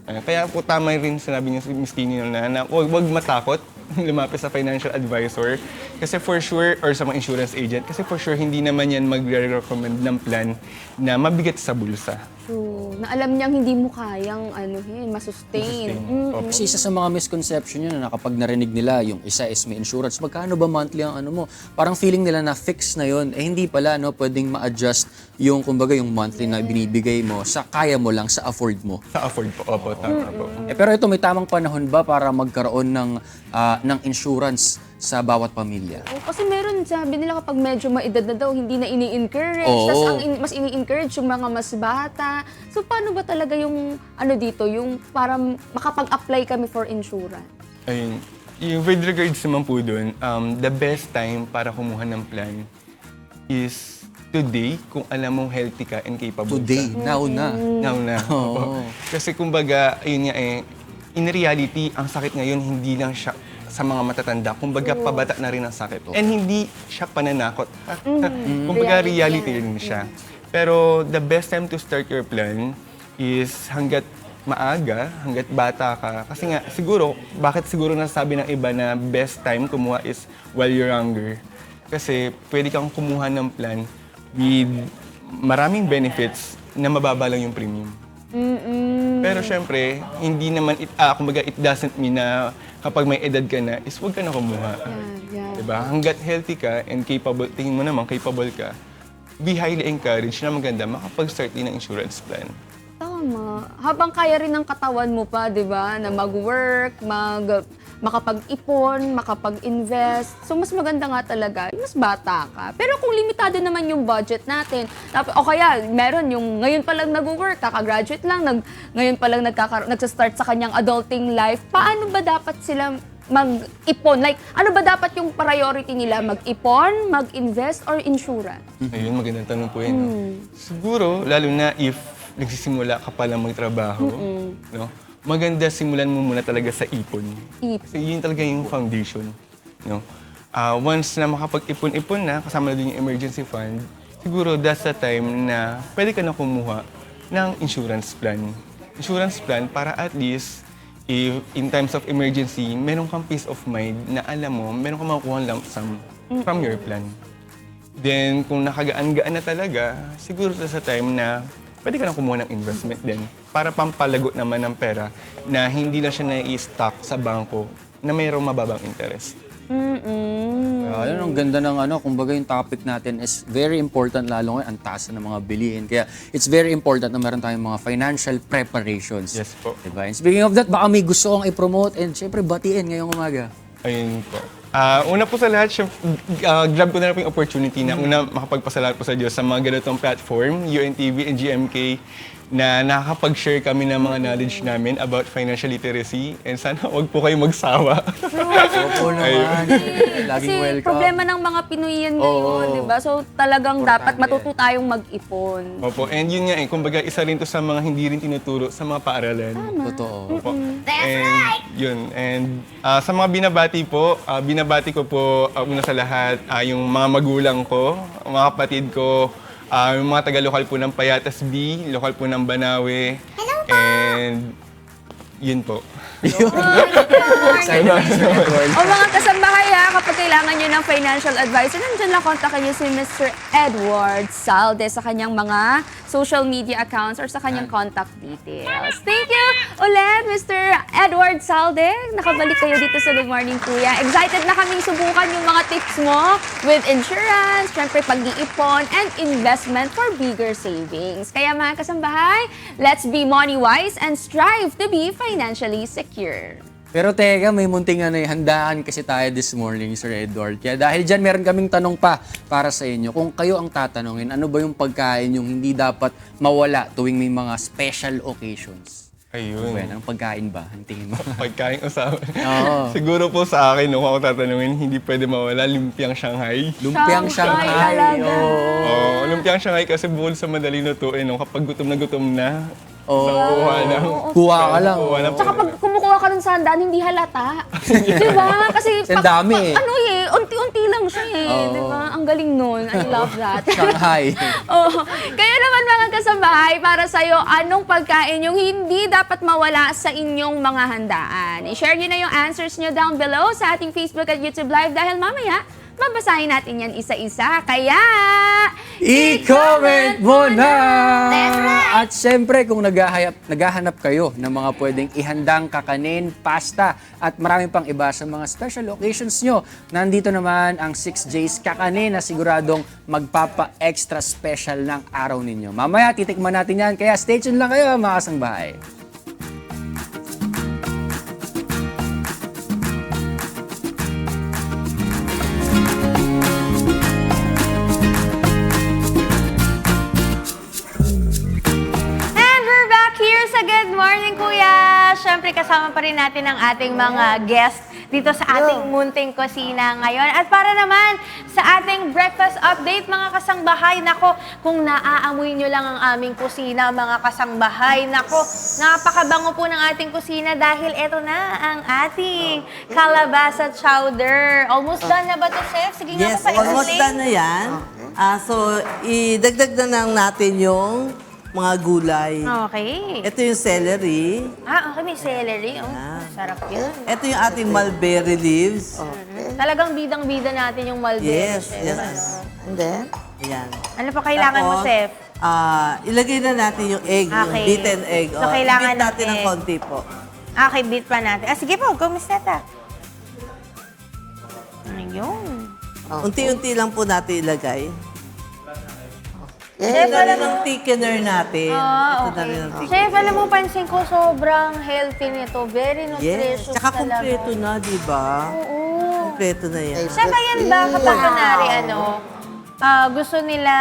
Kaya po tama rin sinabi niyo si Ms. Tini na wag matakot lumapit sa financial advisor kasi for sure, or sa mga insurance agent, kasi for sure hindi naman yan magre-recommend ng plan na mabigat sa bulsa. True. Na alam niyang hindi mo kayang masustain. Opo. Kasi isa sa mga misconception yun na kapag narinig nila, yung isa is may insurance, magkano ba monthly ang ano mo? Parang feeling nila na fix na yun. Eh hindi pala, no? Pwedeng ma-adjust yung, kumbaga, yung monthly na binibigay mo sa kaya mo lang, sa afford mo. Sa afford po, opo, tama po. Eh, pero ito, may tamang panahon ba para magkaroon ng insurance sa bawat pamilya? Oh, kasi meron, sabi nila kapag medyo maedad na daw, hindi na ini-encourage. Oo. Tapos mas ini-encourage yung mga mas bata. So paano ba talaga yung dito, yung para makapag-apply kami for insurance? Ayun. Yung with regards naman po dun, the best time para kumuha ng plan is today kung alam mong healthy ka and capable Today, ka. now na. Now na. Opo. Kasi kumbaga, ayun nga in reality, ang sakit ngayon hindi lang siya sa mga matatanda. Kumbaga, pabata na rin ang sakit. And hindi siya pananakot. Kumbaga, reality rin siya. Pero the best time to start your plan is hanggat maaga, hanggat bata ka. Kasi nga, siguro, bakit siguro nasabi ng iba na best time kumuha is while you're younger. Kasi pwede kang kumuha ng plan with maraming benefits na mababa lang yung premium. Pero syempre, hindi naman, kumbaga, it doesn't mean na kapag may edad ka na, is huwag ka na kumuha. Diba? Hanggat healthy ka and capable, tingin mo naman, capable ka, be highly encouraged na maganda makapag-start din ng insurance plan. Tama. Habang kaya rin ng katawan mo pa, di ba, na mag-work, makapag-ipon, makapag-invest. So, mas maganda nga talaga, mas bata ka. Pero kung limitado naman yung budget natin, o kaya, meron yung ngayon pa lang nag-work, kakagraduate lang, ngayon pa lang nagsa-start sa kanyang adulting life, paano ba dapat sila mag-ipon? Like, ano ba dapat yung priority nila? Mag-ipon, mag-invest, or insurance? Ayun, magandang tanong po yun. No? Siguro, lalo na if nagsisimula ka pa lang magtrabaho, no? Maganda simulan mo muna talaga sa ipon. Kasi yun talaga yung foundation. No? Once na makapag-ipon-ipon na, kasama na din yung emergency fund, siguro that's the time na pwede ka na kumuha ng insurance plan. Insurance plan para at least, if in times of emergency, meron kang peace of mind na alam mo, meron kang makukuha lump sum from your plan. Then, kung nakagaan-gaan na talaga, siguro sa time na pwede ka na kumuha ng investment din para pampalago naman ng pera na hindi lang siya na-i-stock sa bangko na mayroong mababang interest. Ayun, ang ganda ng kumbaga yung topic natin is very important lalo ngayon, ang taas na ng mga bilihin. Kaya it's very important na meron tayong mga financial preparations. Yes po. Diba? And speaking of that, baka may gusto kong i-promote and syempre batiin ngayong umaga. Ayun po. Una po sa lahat, grab ko na rin po yung opportunity na una makapagpasalamat po sa Diyos sa mga ganitong platform, UNTV and GMK, na nakakapag-share kami ng mga knowledge namin about financial literacy. And sana huwag po kayo magsawa. Opo naman. Laging Kasi welcome. problema ng mga Pinoy yan ngayon, di ba? So talagang dapat matuto tayong mag-ipon. Opo, and yun nga kumbaga isa rin to sa mga hindi rin tinuturo sa mga paaralan. Totoo. Opo. Yun. And sa mga binabati po, binabati ko po una sa lahat yung mga magulang ko, mga kapatid ko, yung mga taga-lokal po ng Payatas B, lokal po ng Banawe. And yun po. Excited na si Edward. O mga kasambahay kapag kailangan nyo ng financial advisor, nandiyan lang kontakin nyo si Mr. Edward Salde sa kanyang mga social media accounts or sa kanyang contact details. Thank you ulit, Mr. Edward Salde. Nakabalik kayo dito sa Good Morning Kuya. Excited na kaming subukan yung mga tips mo with insurance, syempre pag-iipon, and investment for bigger savings. Kaya mga kasambahay, let's be money-wise and strive to be financially secure. Pero teka, may munting handaan kasi tayo this morning, Sir Edward. Kaya dahil dyan, meron kaming tanong pa para sa inyo. Kung kayo ang tatanungin, ano ba yung pagkain yung hindi dapat mawala tuwing may mga special occasions? Ayun. Well, anong pagkain ba? Ang tingin mo? Pagkain usapan. Oo. Siguro po sa akin, kung ako tatanungin, hindi pwede mawala lumpiang Shanghai. Lumpiang Shanghai. talaga. Oo, lumpiang Shanghai kasi bukod sa madali lutuin, kapag gutom na, kuha na. Kuha ka lang. Kuha na po. Tsaka pag kumukuha ka ng sandaan, hindi halata. Di ba? Kasi Ang dami eh. unti-unti lang lang siya eh, Oo. di ba? Ang galing nun. I love that. Shanghai. Oh, kayo naman mga kasambahay, para sa'yo, anong pagkain yung hindi dapat mawala sa inyong mga handaan? I-share nyo na yung answers nyo down below sa ating Facebook at YouTube Live dahil mamaya, babasahin natin yan isa-isa. Kaya, I-comment mo na! That's right! At syempre, kung naghahanap kayo ng mga pwedeng ihandang kakanin, pasta, at marami pang iba sa mga special occasions nyo, nandito naman ang 6J's Kakanin na siguradong magpapa-extra special ng araw ninyo. Mamaya, titikman natin yan, kaya stay tuned lang kayo mga kasangbahay. And we're back here sa Good Morning Kuya. Siyempre kasama pa rin natin ang ating mga guests dito sa ating munting kusina ngayon. At para naman sa ating breakfast update mga kasangbahay, nako, kung naaamoy nyo lang ang aming kusina mga kasangbahay, nako, napakabango po ng ating kusina dahil eto na ang ating kalabasa chowder. Almost done na ba to, Chef? Sige nga Yes, po, almost pa-explain. done na yan. So, idagdag na lang natin yung mga gulay. Okay. Ito yung celery. Okay, may celery. Oh, sarap yun. Ito yung ating mulberry leaves. Talagang bidang-bida natin yung mulberry, Yes, Chef. yes. And then, Ayan. Ano pa kailangan mo, Tapos, Chef? ilagay na natin yung egg, yung Okay. beaten egg. So, kailangan i-beat natin ng ng egg. konti po. Okay, beat pa natin. Sige po, go, Miss Neta. Ayun. Unti-unti lang po natin ilagay. Chef, Ito na rin alam ang mo, thickener natin. Ito na rin ang thickener. Chef, alam mo, pansin ko, sobrang healthy nito. Very Yes. nutritious Tsaka talaga. kumpleto na, di ba? Oo. Kumpleto na yan. Chef, ayan ba, kapag kunwari, gusto nila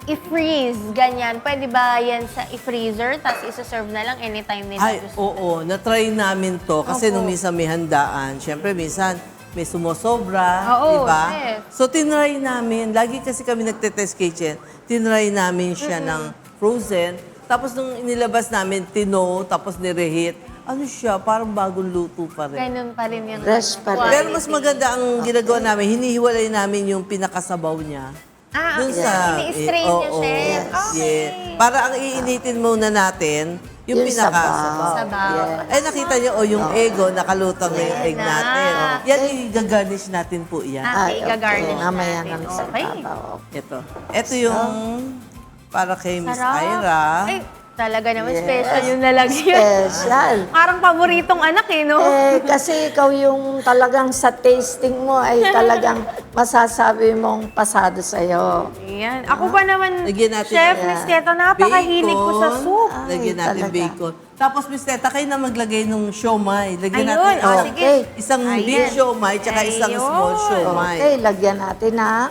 i-freeze, ganyan, pwede ba yan sa i-freezer, tapos isa-serve na lang anytime nila Ay, gusto? oo. Na-try namin to kasi Opo. nung minsan may handaan. Siyempre, minsan may sumosobra, Oo, di ba? chef. So, tinry namin. Lagi kasi kami nagte-test kitchen. Tinry namin siya ng frozen. Tapos nung inilabas namin, tapos nireheat. Ano siya? Parang bagong luto pa rin. Ganun pa rin yung Fresh pa rin. Pero mas maganda ang ginagawa namin, hinihiwalay namin yung pinakasabaw niya. Dun ini-strain niya, oo, Chef. Okay. yeah. Para ang iinitin muna natin, yung pinakasabaw. Sabaw. Eh, nakita niyo, yung egg, nakalutang na yung egg na. natin. Yan, i-garnish natin po yan. Gagarnish mamaya natin. namin sa Okay. babaw. Ito yung para kay Miss Sarap. Ira. Ay, talaga naman special yung nalagyan. Special. Parang paboritong anak eh, no? Kasi ikaw yung talagang sa tasting mo ay talagang masasabi mong pasado sa'yo. Ayan. Ako pa naman, Lagyan natin Chef ng Miss Teta, napakahilig ko sa bacon. soup. Lagyan natin talaga. bacon. Tapos, Miss Teta, kayo na maglagay ng siomay. Lagyan Ayun, natin oh, sige. isang big siomay tsaka isang Ayun. small siomay. Okay, lagyan natin ng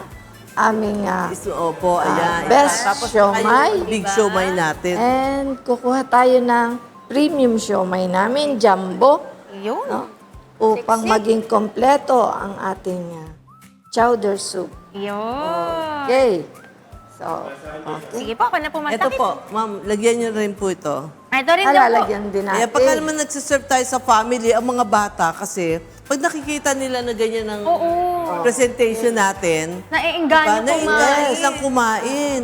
aming Opo, ayan. best Tapos siomay. yung big siomay natin. and kukuha tayo ng premium siomay namin, jumbo, Yun. no? Upang maging kompleto ang ating chowder soup. Yun. Okay. So, okay. Sige po, ako na po Ito magtakip. po, ma'am, lagyan niyo rin po ito. Ito rin daw po. Lalagyan din natin. Kaya pagka naman nagsiserve tayo sa family, ang mga bata kasi, pag nakikita nila na ganyan ang Oo. presentation natin, Naiinganyo kumain. isang kumain.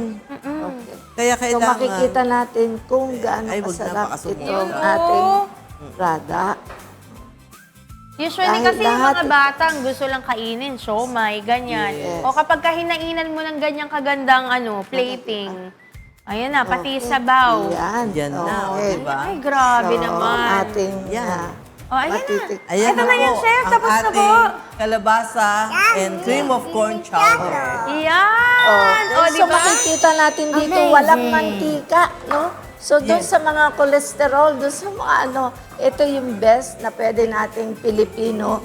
Kaya So, kailangan, makikita natin kung gaano Ay, wag na, kasarap pakasubo. itong ating product. Usually Dahil kasi yung lahat- mga batang gusto lang kainin, siomay, ganyan. O kapag kahinainan mo ng ganyang kagandang plating, ayan na, pati sabaw. Yan. Yan na, Okay. diba? Ay, grabe So, naman. ating Yan. O, ayan na. matitik. Ayan Ito na po, yan, Chef. ang Tapos na po. ating kalabasa and cream of corn chowder. Yan! O, di So, ba? makikita natin dito, walang mantika, no? So, doon Yes. sa mga cholesterol, doon sa mga ito yung best na pwede nating Pilipino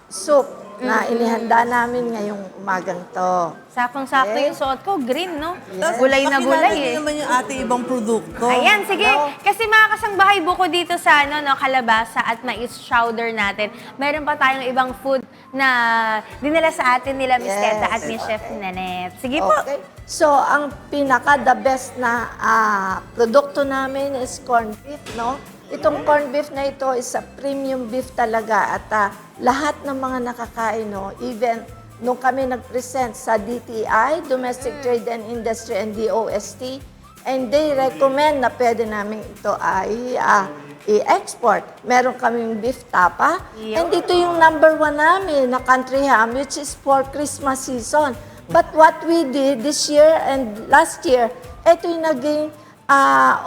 soup na inihanda namin ngayong umagang to. Sakong-sakto yung suot ko, green, no? Tapos, Gulay na pakilala gulay niyo eh. naman yung ating ibang produkto. Ayan, sige. Kasi mga kasangbahay, buko dito sa kalabasa at mais chowder natin, meron pa tayong ibang food na dinala sa atin nila Miss Yes. Teta at Miss Chef Nanette. Sige po. Okay. So, ang pinaka-the best na produkto namin is corned beef, no? itong corned beef na ito is a premium beef talaga at lahat ng mga nakakain, no, even nung kami nag-present sa DTI, Domestic Trade and Industry and DOST, and they recommend na pwede namin ito ay i-export. Meron kaming beef tapa. And ito yung number 1 namin na country ham, which is for Christmas season. But what we did this year and last year, ito yung naging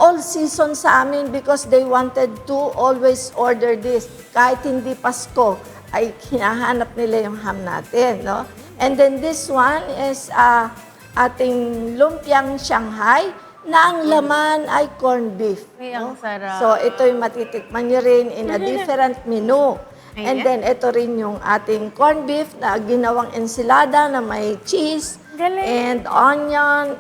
all season sa amin because they wanted to always order this. Kahit hindi Pasko, ay hinahanap nila yung ham natin. No? And then this one is ating lumpiang Shanghai, na ang laman ay corned beef. Ay, ang sarap. So, ito yung matitikman nyo rin in a different menu. And then, ito rin yung ating corned beef na ginawang ensilada na may cheese and onion.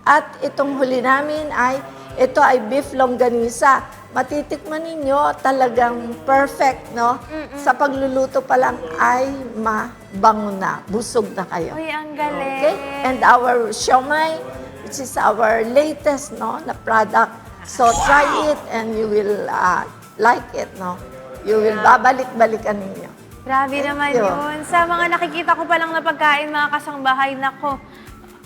At itong huli namin ay, ito ay beef longganisa. Matitikman ninyo talagang perfect, no? Sa pagluluto pa lang ay mabango na. Busog na kayo. Uy, ang galing. Okay? And our siomai, which is our latest na product. So try it and you will like it, no? You will babalik-balikan ninyo. Grabe naman you. yun. Sa mga nakikita ko palang na pagkain, mga kasangbahay, nako,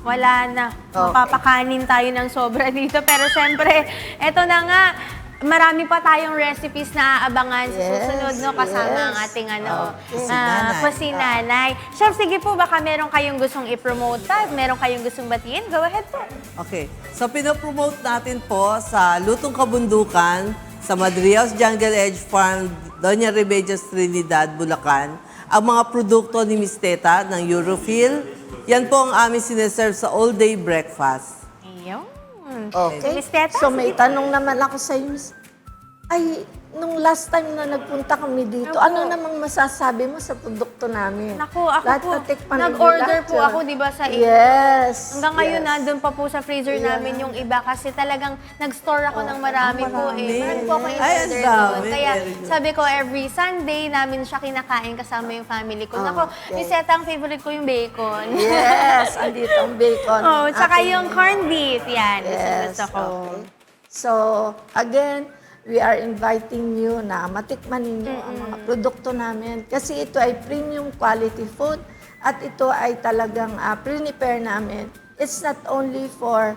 wala na. Mapapakanin tayo ng sobra dito. Pero syempre, eto na nga, marami pa tayong recipes na aabangan sa susunod, no? Kasama ang ating Kusinanay. Chef, sige po, baka meron kayong gustong i-promote pa, meron kayong gustong batiin, go ahead po. Okay. So, pinopromote natin po sa Lutong Kabundukan, sa Madriaos Jungle Edge Farm, Doña Remedios Trinidad, Bulacan, ang mga produkto ni Miss Teta ng Eurofil. Yan po ang aming sineserve sa all-day breakfast. Ayun. Okay? Miss Teta, So may sige po. tanong naman ako sa iyo, Miss. Ay, nung last time na nagpunta kami dito, ano namang masasabi mo sa produkto namin? Naku, ako Lahat po, natikman ninyo nag-order lahat po yun. ako, di ba, sa inyo. Yes. Hanggang ngayon, yes. nandun pa po sa freezer namin yung iba kasi talagang nag-store ako ng marami po eh. Marami po ako Ay, in-order ang doon. dami. Kaya Very good. sabi ko, every Sunday namin siya kinakain kasama yung family ko. Nako, Miss Teta, ang favorite ko yung bacon. Yes, andito ang bacon. Oh, tsaka Ating- yung corned beef. Yan, Yes, gusto ko. okay. So, again, we are inviting you na matikman ninyo ang mga produkto namin kasi ito ay premium quality food at ito ay talagang prepare namin. It's not only for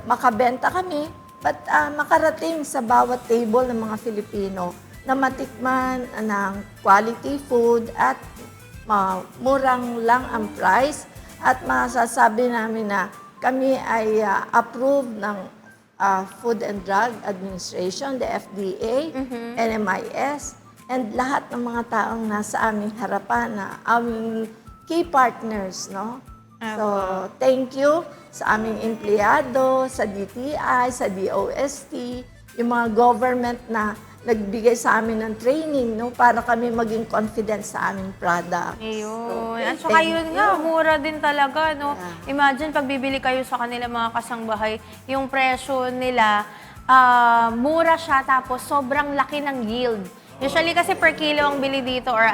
makabenta kami, but makarating sa bawat table ng mga Filipino na matikman ng quality food at murang lang ang price at masasabi namin na kami ay approved ng Food and Drug Administration, the FDA, NMIS, and lahat ng mga taong nasa aming harapan na aming key partners, no? So, thank you sa aming empleyado, sa DTI, sa DOST, yung mga government na nagbigay sa amin ng training, no? Para kami maging confident sa aming product. Ayun. At saka yun nga, mura din talaga, no? Imagine, pag bibili kayo sa kanila mga kasangbahay, yung presyo nila, mura siya, tapos sobrang laki ng yield. Usually kasi per kilo ang bili dito or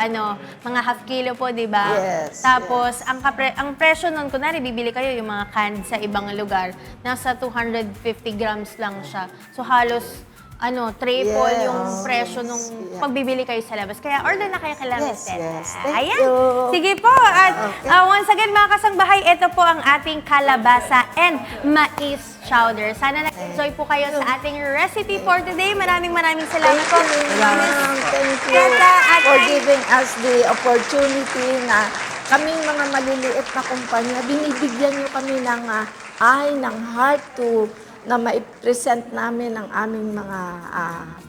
mga half kilo po, di ba? Yes, Tapos, ang presyo nun, kunwari, bibili kayo yung mga canned sa ibang lugar, nasa 250 grams lang siya. So, halos triple Yes, yung presyo nung yes. pagbibili kayo sa labas. Kaya order na kayo kay La Yes, Miss Teta. yes. Thank Ayan. you. Sige po. At once again, mga kasangbahay, ito po ang ating kalabasa and mais chowder. Sana nag-enjoy po kayo sa ating recipe for today. Maraming salamat po. Thank you Teta, at for giving us the opportunity na kaming mga maliliit na kumpanya, binibigyan niyo kami ng ng heart na mai-present namin ang aming mga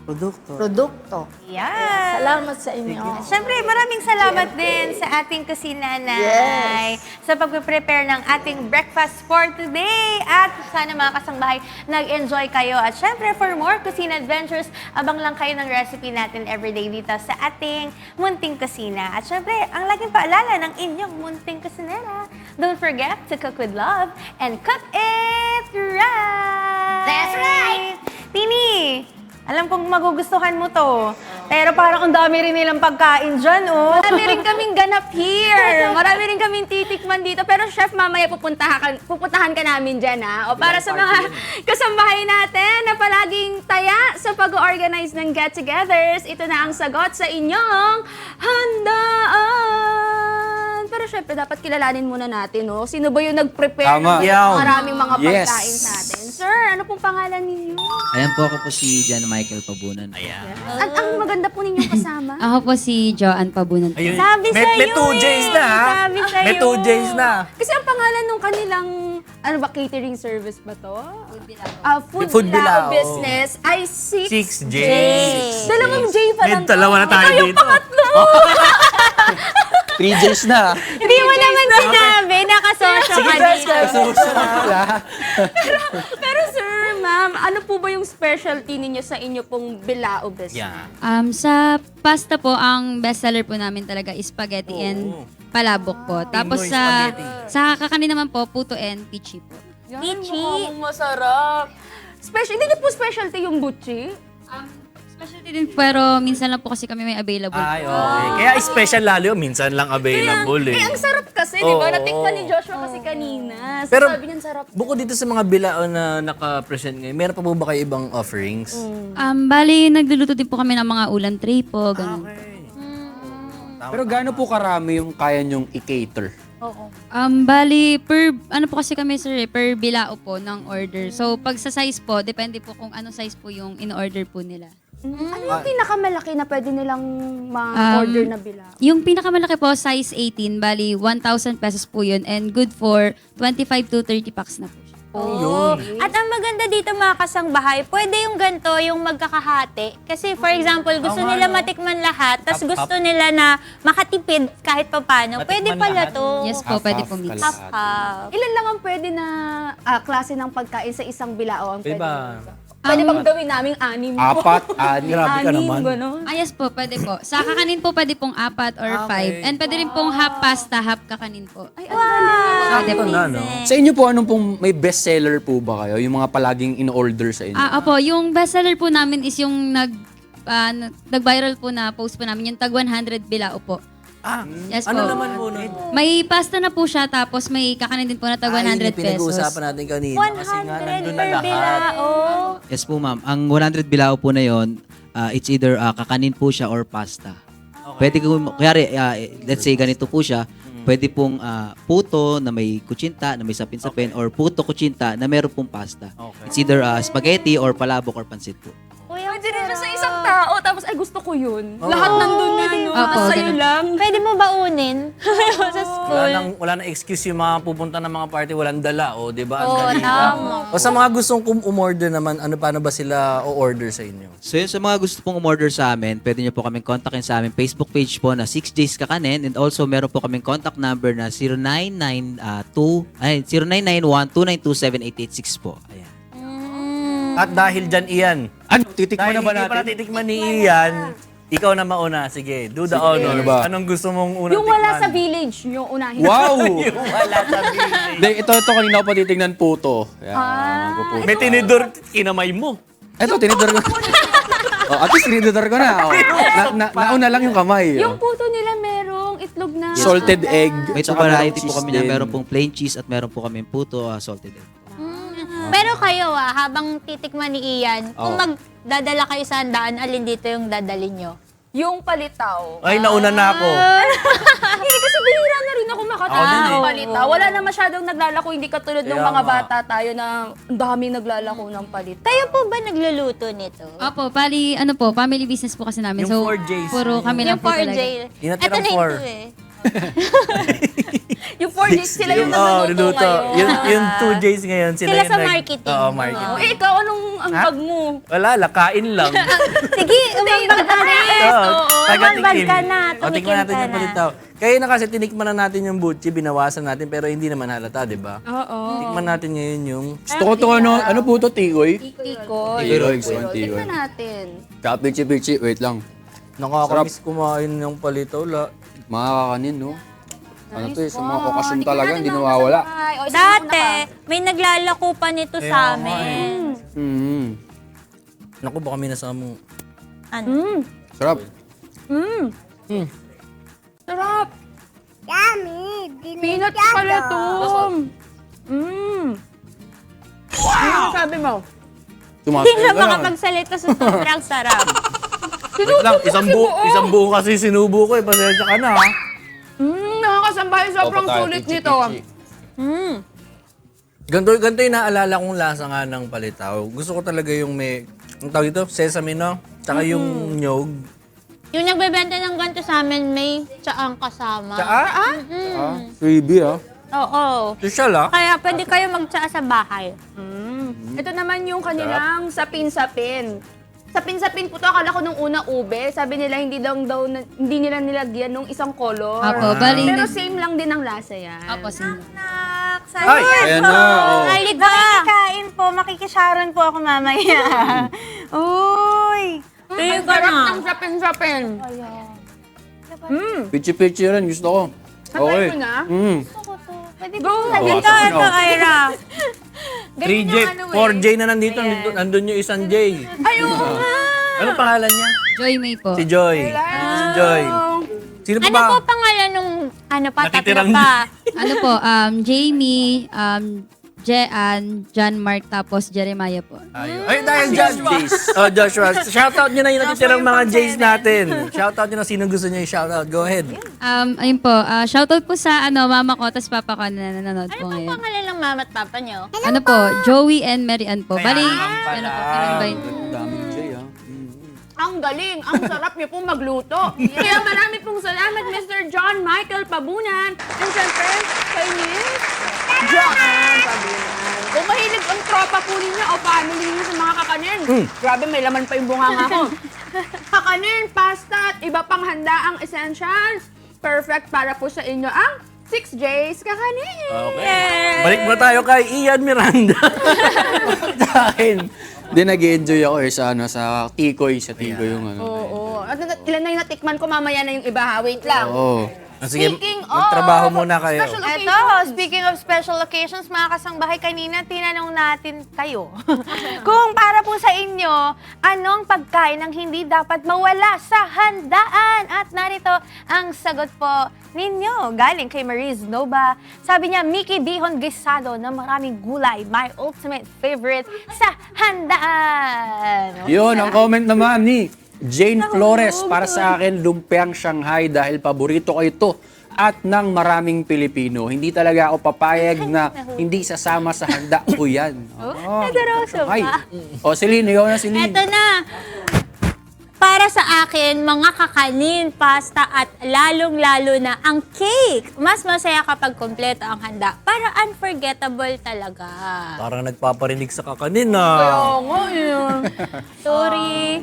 produkto. Yan. Salamat sa inyo. Siyempre, maraming salamat din sa ating kusinanay sa pag-prepare ng ating breakfast for today. At sana mga kasangbahay, nag-enjoy kayo. At siyempre, for more Kusina Adventures, abang lang kayo ng recipe natin everyday dito sa ating Munting Kusina. At siyempre, ang laging paalala ng inyong Munting Kusinera, don't forget to cook with love and cook it right! That's right! Tini, alam kong magugustuhan mo to. Pero parang ang dami rin nilang pagkain dyan, oh. Marami rin kaming ganap here. Marami rin kaming titikman dito. Pero chef, mamaya pupuntahan ka namin dyan, ha? O para sa mga kasambahay natin na palaging taya sa pag-organize ng get-togethers, ito na ang sagot sa inyong handaan. Pero syempre, dapat kilalanin muna natin, no? Sino ba yung nag-prepare Tama. ng Yan. maraming mga Yes. pagkain sa atin? Sir, ano pong pangalan ninyo? Ayan po, ako po si John Michael Pabunan. Ayan. At ang maganda po ninyong kasama. Ako po si Joanne Pabunan. Sabi May sa'yo 2 J's na, ha? Sabi sa'yo. May 2 J's na. Kasi ang pangalan nung kanilang, ano ba, catering service ba to? Food Food Bilao Bilao. business ay 6 6 J's. Dalawang J pa lang to. Dalawa na tayo Ikaw yung dito. pangatlo. 3 J's na. Hindi mo naman sinabi, nakasosyo ka dito. Pero sir, ma'am, ano po ba yung specialty ninyo sa inyo pong Bilao business? Sa pasta po, ang bestseller po namin talaga is spaghetti and palabok po. Tapos sa kakanin naman po, puto and pichi po. Pichi. Masarap. Hindi niyo po specialty yung butchi? Specialty din, pero minsan lang po kasi kami may available. Ay, okay. Kaya special lalo yun, minsan lang available eh. Ang sarap kasi, di ba? Oo. Natikman ni Joshua kasi kanina. So, Pero sabi niya, sarap. bukod dito sa mga bilao na naka-present ngayon, meron pa po ba kayo ibang offerings? Bali, nagluluto din po kami ng mga ulam tray po, ganun. Pero gaano po karami yung kaya nyong i-cater? Bali, ano po kasi kami sir, per bilao po ng order. So, pag sa size po, depende po kung anong size po yung in-order po nila. Ano yung pinakamalaki na pwede nilang ma-order na Bilao? Yung pinakamalaki po, size 18, bali 1,000 pesos po yun and good for 25 to 30 packs na po siya. At ang maganda dito mga kasangbahay, pwede yung ganito, yung magkakahati. Kasi for example, gusto nila matikman lahat, tapos gusto nila na makatipid kahit papano. Pwede pala to. Yes po, pwede po mix. Half-half. Ilan lang ang pwede na klase ng pagkain sa isang Bilao ang pwede? Diba? Pwede bang gawin namin 6 po? 4, 6. Grabe ka naman. Gano'n. Yes po, pwede po. Sa kakanin po, pwede pong 4 or 5. And pwede rin pong half pasta, half kakanin po. Ay, Pwede po. no? Sa inyo po, anong pong may bestseller po ba kayo? Yung mga palaging in-order sa inyo? Opo, yung bestseller po namin is yung nag-viral po na post po namin, yung tag 100 bilao po. Yes Ano po. naman po nun? May pasta na po siya, tapos may kakanin din po na tag 100 pesos. Pinag-uusapan natin kanina. Kasi nga 100 nandun na per lahat. bilao. Yes po, ma'am. Ang 100 bilao po na yon, it's either kakanin po siya or pasta. Pwede ko, kaya let's say ganito po siya, pwede pong puto na may kutsinta, na may sapin-sapin, or puto kutsinta na meron pong pasta. It's either spaghetti or palabok or pansit po. Pwede rin siya sa isang tao, tapos ay gusto ko yun. Lahat nandun na, no? Opo, Sa'yo ganun. lang. Pwede mo baunin sa school. Wala nang excuse yung mga pupunta ng mga party, walang dala, o, di ba? Ang Oo, dali lang. tama. O sa mga gustong umorder naman, paano ba sila o-order sa inyo? So yun, sa mga gusto pong umorder sa amin, pwede nyo po kaming kontakin sa aming Facebook page po na 6 Days Kakanin, and also meron po kaming contact number na 0991-292-7886 po. Ayan. At dahil dyan, Ian, Ano? Titikman na ba hindi pa natin? natitikman ni Ian, ikaw na mauna. Sige, do the honors. ano ba? Anong gusto mong unang Yung wala tikman? sa village, yung unahin. Wow! Yung wala sa village. Hindi, ito kanina ko pa titignan puto. Yan, puto. May tinidor, kinamay mo. Ito, tinidor ko. Oh, at least tinidor ko na. Oh. Nauna lang yung kamay. Yung Oh. puto nila merong itlog na... Salted egg. May tsaka variety merong po kami cheese na din. meron pong plain cheese at meron po kami puto, salted egg. Pero kayo habang titikman ni Ian, kung magdadala kayo sa handaan, alin dito yung dadalhin nyo? Yung palitaw. Ay, nauna na ako. Hindi, kasi bihira na rin ako makatawa ng palitaw. Wala na masyadong naglalako, hindi katulad ng Kaya mga nga. bata tayo na ang daming naglalako ng palitaw. Kayo po ba nagluluto nito? Opo, bali, ano po, family business po kasi namin. Yung So, 4Js. puro kami lang Yung po 4J. talaga. Yung Ito natirang na yung 4. 2 eh. Yung 4 days, sila yung nagluluto ngayon. Yung 2 J's ngayon, sila, Sila yung sa marketing. Oo, marketing. Oh, ikaw, anong ang bag mo? Wala, lakain lang. Sige, umambag ka na. Umambag ka na. O, tikman Tumikim natin ka yung na. palitaw. Kaya na kasi tinikman na natin yung butchi, binawasan natin, pero hindi naman halata, di ba? Oo. Tikman natin ngayon yung... Gusto ko ito, ano po ito, tikoy? Tikoy. Tikoy, gusto ko ng tikoy. Tignan natin. Tsaka pichi-pichi, wait lang. Nakakamiss kumain ng palitaw, Mga kakanin, no? Ano to eh, sa mga okasyon talaga, hindi nawawala. Dati, may naglalako pa nito sa amin. Mm. Naku, baka may nasama mo. Ano? Sarap. Sarap. Peanuts pala to. Ano sabi mo? Hindi na makapagsalita sa sobrang sarap. Wait lang, isang buo kasi sinubo ko eh. Pasensya ka na ha. Nakakasambahay, sobrang sulit nito. Ganito yung naalala kong lasa nga ng palitaw. Gusto ko talaga yung may, ang tawag dito, sesame, no? Tsaka yung nyog. Yung nagbebenta ng ganito sa amin, may tsaang kasama. Freebie, ah. Oo. Social, ah. Kaya pwede kayo magtsaa sa bahay. Ito naman yung kanilang sapin-sapin. Sapin-sapin po to, akala ko nung una ube. Sabi nila hindi nila nilagyan nung isang color. Opo, bali. Pero same lang din ang lasa yan. Opo, sino? Ay, ayan na. Oh. Halika! Makikikain po, makikisharon po ako mamaya. Uy! Tuyo ka Sarap na. ng sapin-sapin. Pichi-pichi rin, gusto ko. Sabay mo na? Pwede Go! Halika, ito, Ira. 3J, 4J na nandito. Nandun yung isang J. Ayun nga! Ano pangalan niya? Joy May po. Si Joy. Si Joy. Sino pa Ano ba? po pangalan nung pa, tatlo Natitirang pa? Ano po, Jamie, Jean, John Mark, tapos Jeremiah po. Ay, dahil dyan. Oh, Joshua. Shoutout nyo na yung natitirang mga J's natin. Shoutout nyo na sino gusto nyo yung shoutout. Go ahead. Ayun po, shoutout po sa mama ko, tapos papa ko na nanonood po Ano ngayon. pong pangalan ng mama at papa nyo? Ano po, Joey and Mary Ann po. Bali, pala. ano po, in-invite. Daming J, ah. Ang galing! Ang sarap niyo pong magluto. Kaya marami pong salamat, Mr. John Michael Pabunan. And syempre, kay Miss Joanne Pabunan. Kung mahilig ang tropa po ninyo o family ninyo sa mga kakanin, grabe may laman pa yung bunganga ko. Kakanin, pasta at iba pang handa ang essentials. Perfect para po sa inyo ang 6J's Kakanin. Okay. Balik mo tayo kay Ian Miranda. Dahil. Hindi, nag-enjoy ako eh sa Tikoy. Sa Tikoy yung ano. Oo. At ilan na yung natikman ko, mamaya na yung iba ha. Wait lang. Oo. Sige, Speaking of magtrabaho muna kayo. special Ito, speaking of special occasions, mga kasangbahay, kanina tinanong natin kayo kung para po sa inyo, anong pagkain ang hindi dapat mawala sa handaan? At narito ang sagot po ninyo, galing kay Mariz Nova. Sabi niya, Mickey Bihon Guisado na maraming gulay, my ultimate favorite sa handaan. Yun, ang comment naman ni Jane Flores, para sa akin, lumpiang Shanghai dahil paborito ko ito at ng maraming Pilipino. Hindi talaga ako papayag na hindi sasama sa handa ko yan. Nagaroso Ay. ba? O, Celine, ikaw na, Celine. Eto na. Para sa akin, mga kakanin, pasta at lalong-lalo na ang cake. Mas masaya kapag kompleto ang handa. Para unforgettable talaga. Parang nagpaparinig sa kakanin na. Sorry.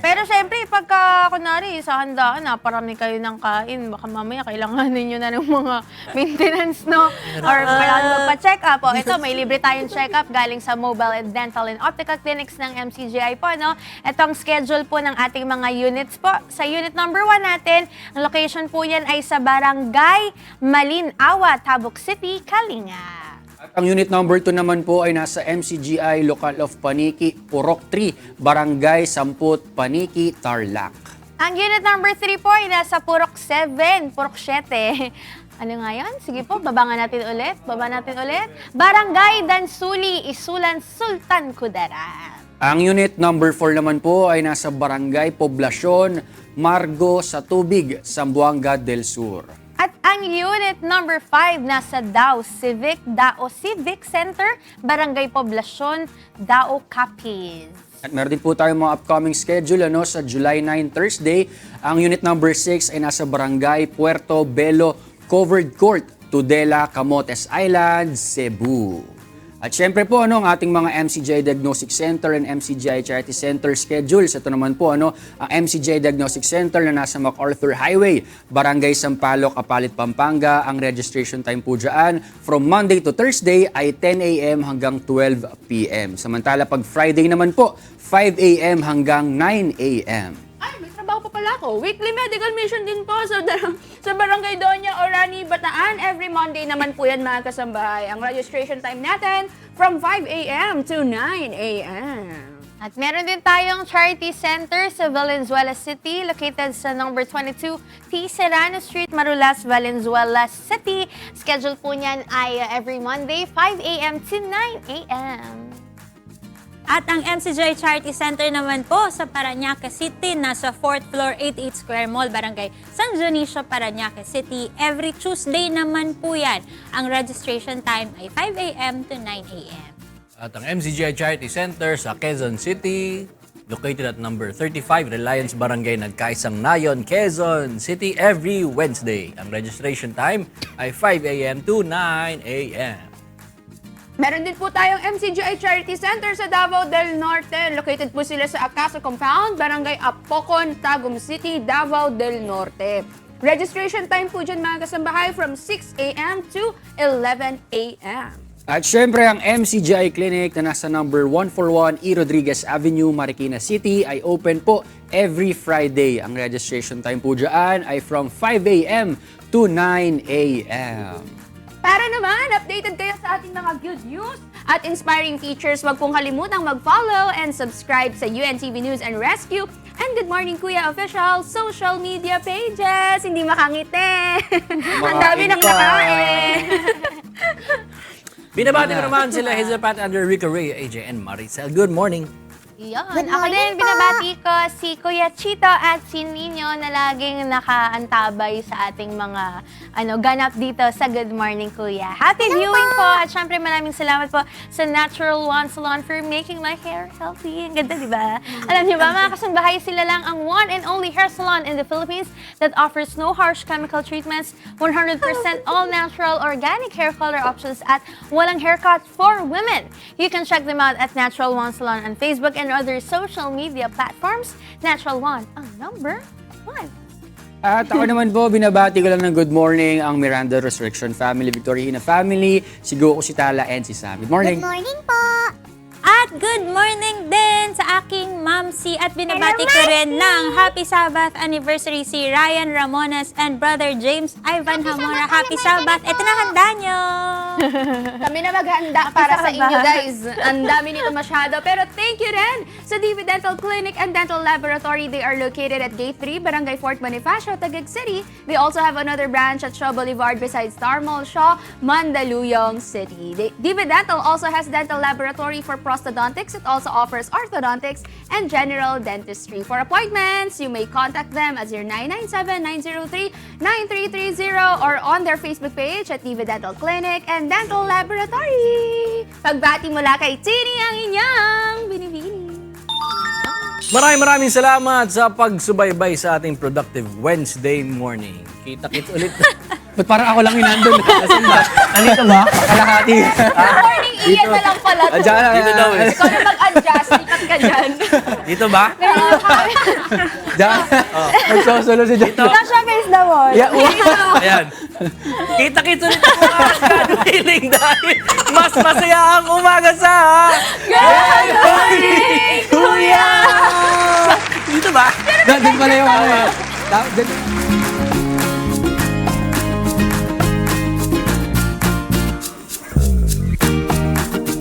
Pero syempre, pagka, kunwari, sa handaan na, parami kayo ng kain, baka mamaya kailanganin nyo na ng mga maintenance, no? Or kailangan magpa-check up. O, ito, may libre tayong check up galing sa Mobile and Dental and Optical Clinics ng MCGI po, no? Ito ang schedule po ng ating mga units po. Sa unit number 1 natin, ang location po yan ay sa Barangay Malinawa, Tabuk City, Kalinga. At ang unit number 2 naman po ay nasa MCGI Local of Paniki, Purok 3, Barangay Samput, Paniki, Tarlac. Ang unit number 3 po ay nasa Purok 7, Purok 7. Ano nga yan? Sige po, baba natin ulit. Barangay Dansuli, Isulan, Sultan Kudarat. Ang unit number 4 naman po ay nasa Barangay Poblacion, Margo sa Tubig, Zamboanga del Sur. At ang unit number 5 nasa Dao Civic Center, Barangay Poblacion, Dao Capiz. At meron din po tayong mga upcoming schedule sa July 9 Thursday. Ang unit number 6 ay nasa Barangay Puerto Belo Covered Court, Tudela, Camotes Island, Cebu. At syempre po, ang ating mga MCGI Diagnostic Center and MCGI Charity Center schedules. Ito naman po, ang MCGI Diagnostic Center na nasa MacArthur Highway, Barangay Sampaloc, Apalit, Pampanga. Ang registration time po dyan from Monday to Thursday ay 10 a.m. hanggang 12 p.m. Samantala, pag Friday naman po, 5 a.m. hanggang 9 a.m. Ay, may trabaho pa pala ako. Weekly medical mission din po sa Barangay Doña Orani, Bataan. Every Monday naman po yan, mga kasambahay. Ang registration time natin from 5 a.m. to 9 a.m. At meron din tayong charity center sa Valenzuela City, located sa number 22 T. Serrano Street, Marulas, Valenzuela City. Schedule po niyan ay every Monday, 5 a.m. to 9 a.m. At ang MCJ Charity Center naman po sa Parañaque City, nasa 4th floor, 88 Square Mall, Barangay San Dionisio, Parañaque City. Every Tuesday naman po yan. Ang registration time ay 5 a.m. to 9 a.m. At ang MCGI Charity Center sa Quezon City, located at number 35 Reliance Barangay Nagkaisang Nayon, Quezon City, every Wednesday. Ang registration time ay 5 a.m. to 9 a.m. Meron din po tayong MCGI Charity Center sa Davao del Norte. Located po sila sa Acaso Compound, Barangay Apocon, Tagum City, Davao del Norte. Registration time po dyan mga kasambahay from 6 a.m. to 11 a.m. At syempre, ang MCGI Clinic na nasa number 141 E. Rodriguez Avenue, Marikina City ay open po every Friday. Ang registration time po dyan ay from 5 a.m. to 9 a.m. Para naman, updated kayo sa ating mga good news at inspiring features, wag pong kalimutang mag-follow and subscribe sa UNTV News and Rescue and Good Morning Kuya official social media pages. Hindi makangiti. Ang dami ng nakain. Binabati ko naman sila Hazel Pat, Andrew, Rico Ray, AJ, and Maricel. Good morning! Yan. Ako din, binabati ko si Kuya Chito at si Nino na laging nakaantabay sa ating mga ganap dito sa Good Morning Kuya. Happy viewing po! At syempre maraming salamat po sa Natural One Salon for making my hair healthy. Ang ganda, di ba? Alam niyo ba, mga kasambahay, sila lang ang one and only hair salon in the Philippines that offers no harsh chemical treatments, 100% all-natural organic hair color options at walang haircut for women. You can check them out at Natural One Salon on Facebook and other social media platforms. Natural One, ang number 1. At ako naman po, binabati ko lang ng good morning ang Miranda Resurrection Family, Victorina Family, si Goku, si Tala, and si Sam. Good morning! Good morning po! At good morning din sa aking mamsi at binabati ko rin ng Happy Sabbath anniversary si Ryan Ramones and Brother James Ivan Hamora. Happy Sabbath! Ito na handa nyo! Kami na maghanda para sa inyo, guys. Ang dami nito masyado. Pero thank you rin sa DV Dental Clinic and Dental Laboratory. They are located at Gate 3, Barangay Fort Bonifacio, Taguig City. They also have another branch at Shaw Boulevard besides Star Mall, Shaw, Mandaluyong City. DV Dental also has dental laboratory for prosthodontics. It also offers orthodontics and general dentistry. For appointments, you may contact them at 0997-903-9330 or on their Facebook page at DV Dental Clinic and Dental Laboratory. Pagbati mula kay Tini ang inyang binibini. Maraming salamat sa pagsubaybay sa ating productive Wednesday morning. Kita-kits ulit. Ba't parang ako lang yung nandun? Asan ba? Andito ba? Kalahati. Good morning, Ian na lang pala to. Dito daw eh. Ikaw na mag-adjust, lipat ka dyan. Dito ba? Diyan. Nagsosolo si Dito. Tasha face the wall. Yeah, Ayan. Kita-kits ulit ako mga feeling dahil mas masaya ang umaga sa... Good morning, Kuya! Dito ba? Doon pala yung...